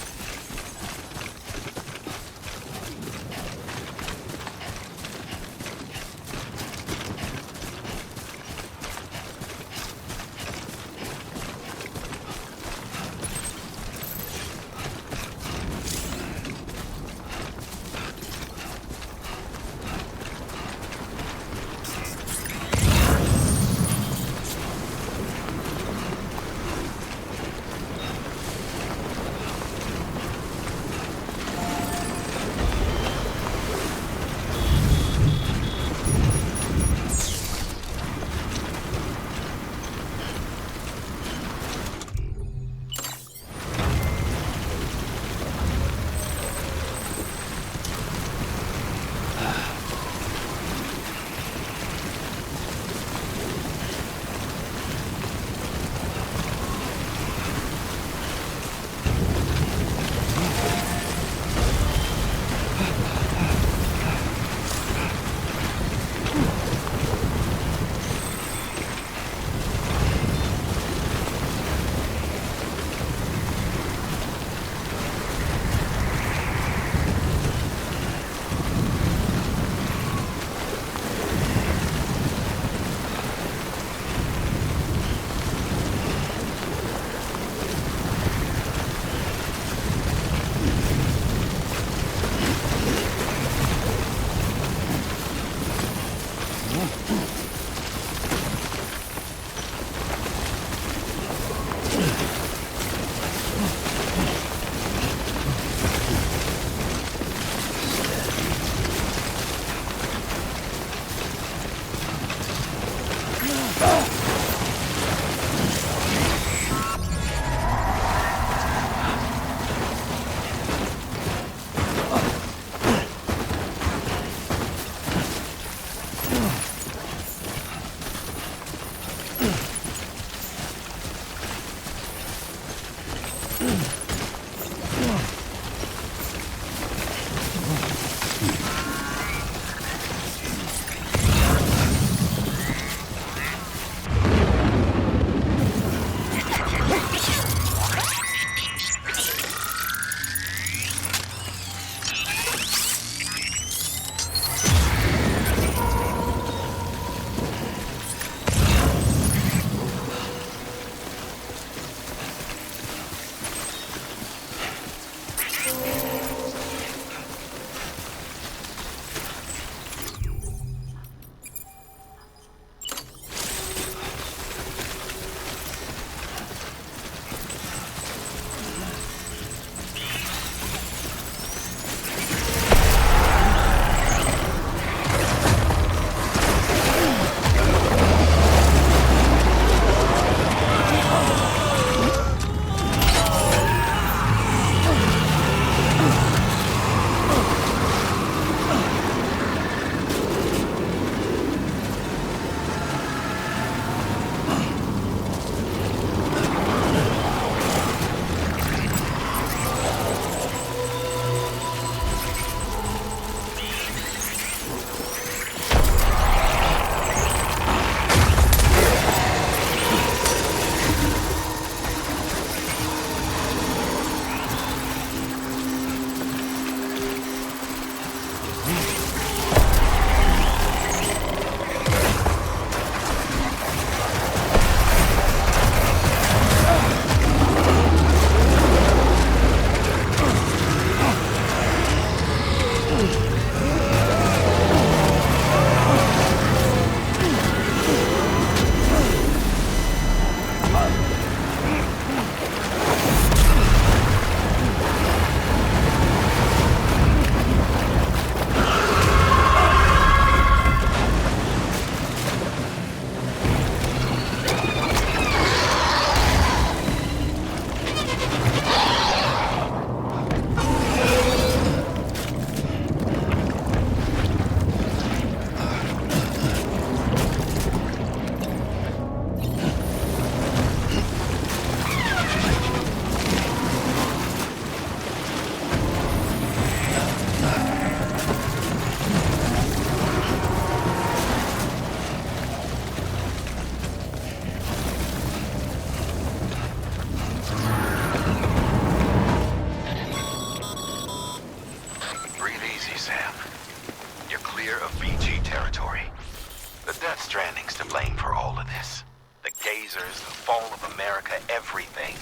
lasers, the fall of America, everything.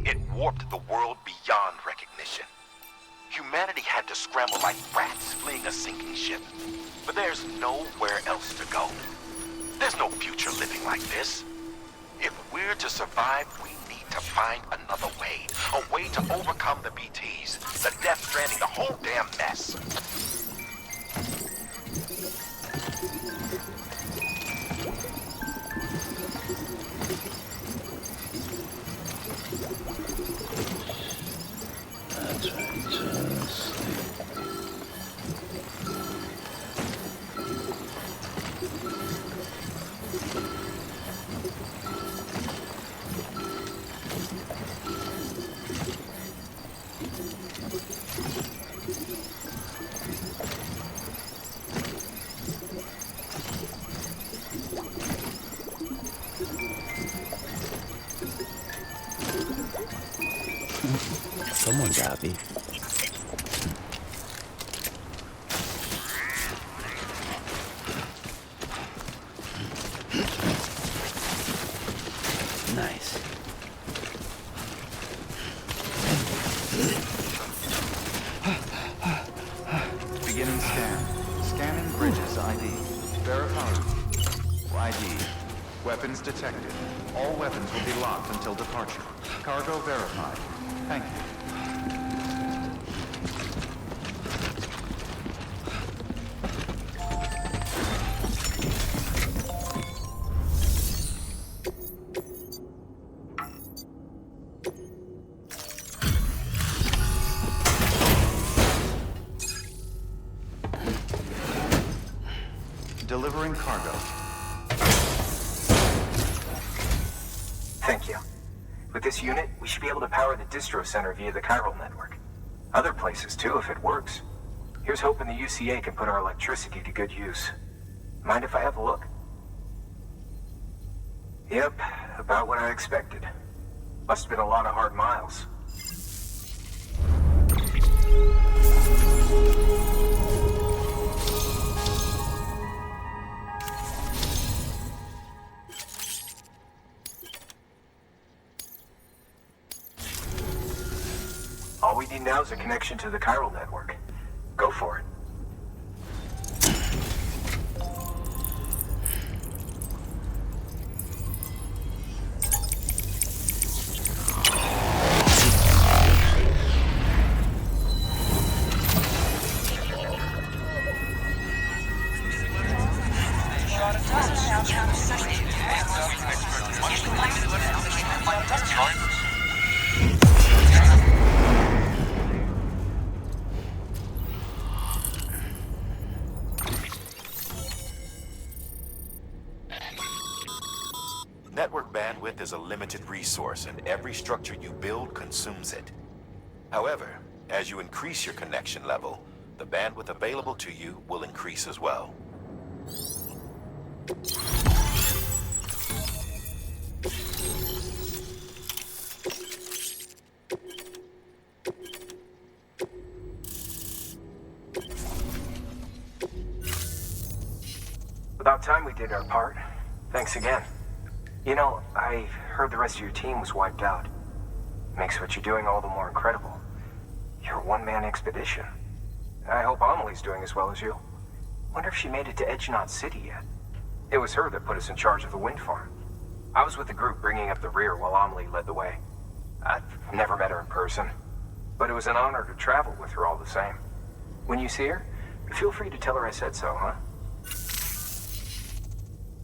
It warped the world beyond recognition. Humanity had to scramble like rats fleeing a sinking ship. But there's nowhere else to go. There's no future living like this. If we're to survive, we need to find another way. A way to overcome the BTs, the Death Stranding, the whole damn mess. That's right, just... Someone got me. Nice. Beginning scan. Scanning bridges ID. Verifying. ID. Weapons detected. All weapons will be locked until departure. Cargo verified. Thank you. Delivering cargo. Thank you. With this unit, we should be able to power the distro center via the chiral network. Other places too, if it works. Here's hoping the UCA can put our electricity to good use. Mind if I have a look? Yep, about what I expected. Must have been a lot of hard miles. All we need now is a connection to the chiral network. Go for it. Network bandwidth is a limited resource, and every structure you build consumes it. However, as you increase your connection level, the bandwidth available to you will increase as well. About time we did our part. Thanks again. You know, I heard the rest of your team was wiped out. Makes what you're doing all the more incredible. You're a one-man expedition. I hope Amelie's doing as well as you. Wonder if she made it to Edgenot City yet. It was her that put us in charge of the wind farm. I was with the group bringing up the rear while Amelie led the way. I've never met her in person, but it was an honor to travel with her all the same. When you see her, feel free to tell her I said so, huh?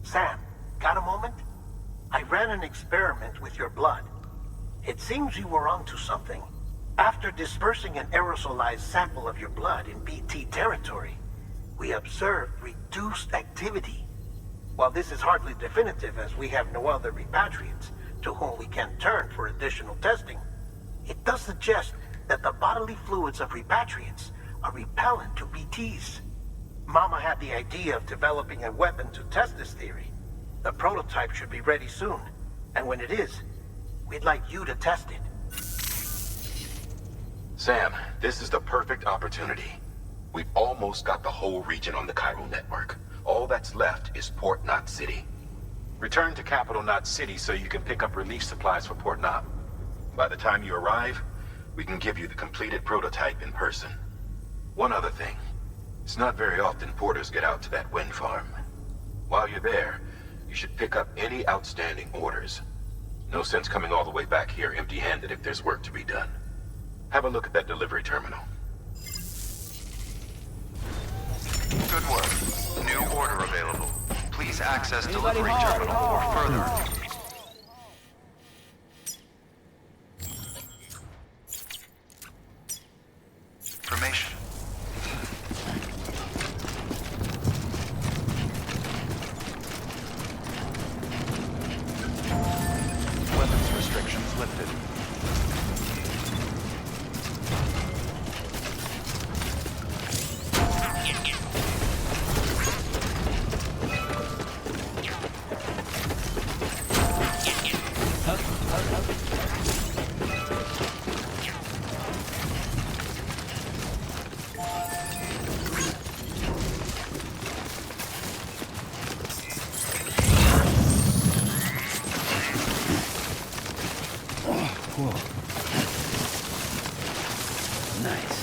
Sam, got a moment? I ran an experiment with your blood. It seems you were onto something. After dispersing an aerosolized sample of your blood in BT territory, we observed reduced activity. While this is hardly definitive, as we have no other repatriates to whom we can turn for additional testing, it does suggest that the bodily fluids of repatriates are repellent to BTs. Mama had the idea of developing a weapon to test this theory. The prototype should be ready soon, and when it is, we'd like you to test it. Sam, this is the perfect opportunity. We've almost got the whole region on the chiral network. All that's left is Port Knot City. Return to Capital Knot City so you can pick up relief supplies for Port Knot. By the time you arrive, we can give you the completed prototype in person. One other thing. It's not very often porters get out to that wind farm. While you're there, you should pick up any outstanding orders. No sense coming all the way back here empty-handed if there's work to be done. Have a look at that delivery terminal. Good work. New order available. Please access delivery terminal or further. Information. Weapons restrictions lifted. Nice.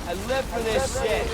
I live for this shit.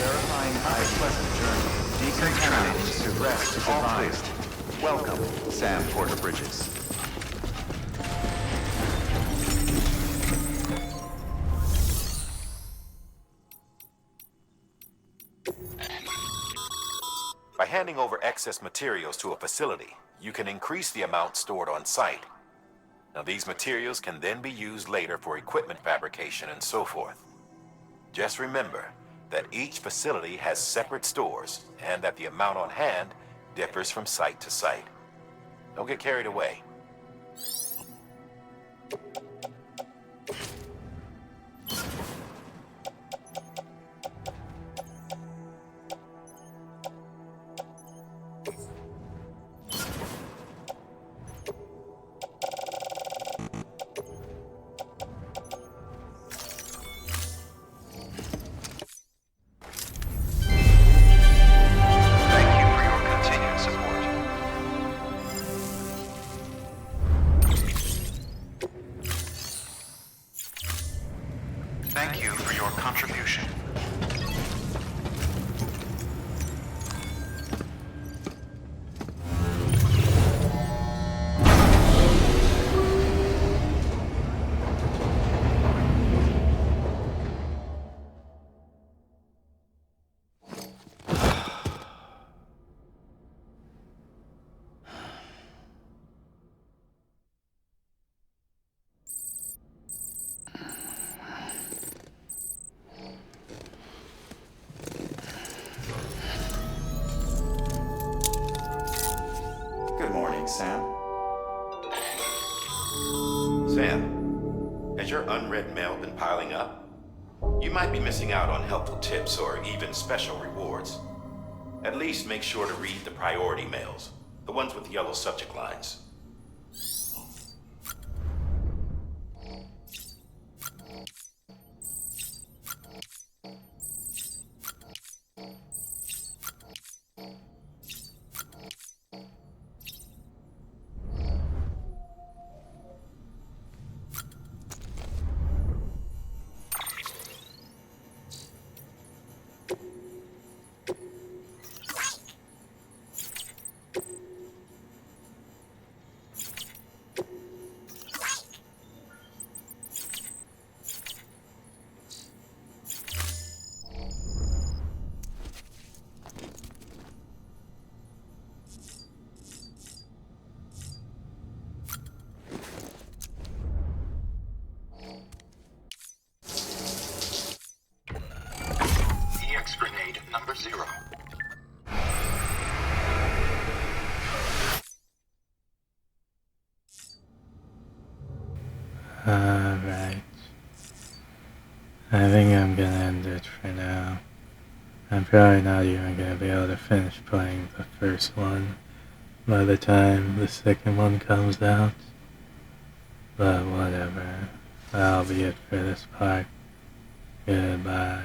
Verifying a pleasant journey. Decontaminating suit. Rest is advised. Welcome, Sam Porter Bridges. By handing over excess materials to a facility, you can increase the amount stored on site. Now, these materials can then be used later for equipment fabrication and so forth. Just remember that each facility has separate stores and that the amount on hand differs from site to site. Don't get carried away. Thank you for your contribution. Good morning, Sam. Sam, has your unread mail been piling up? You might be missing out on helpful tips or even special rewards. At least make sure to read the priority mails, the ones with yellow subject lines. Grenade number 0. Alright. I think I'm gonna end it for now. I'm probably not even gonna be able to finish playing the first one by the time the second one comes out. But whatever. That'll be it for this part. Goodbye.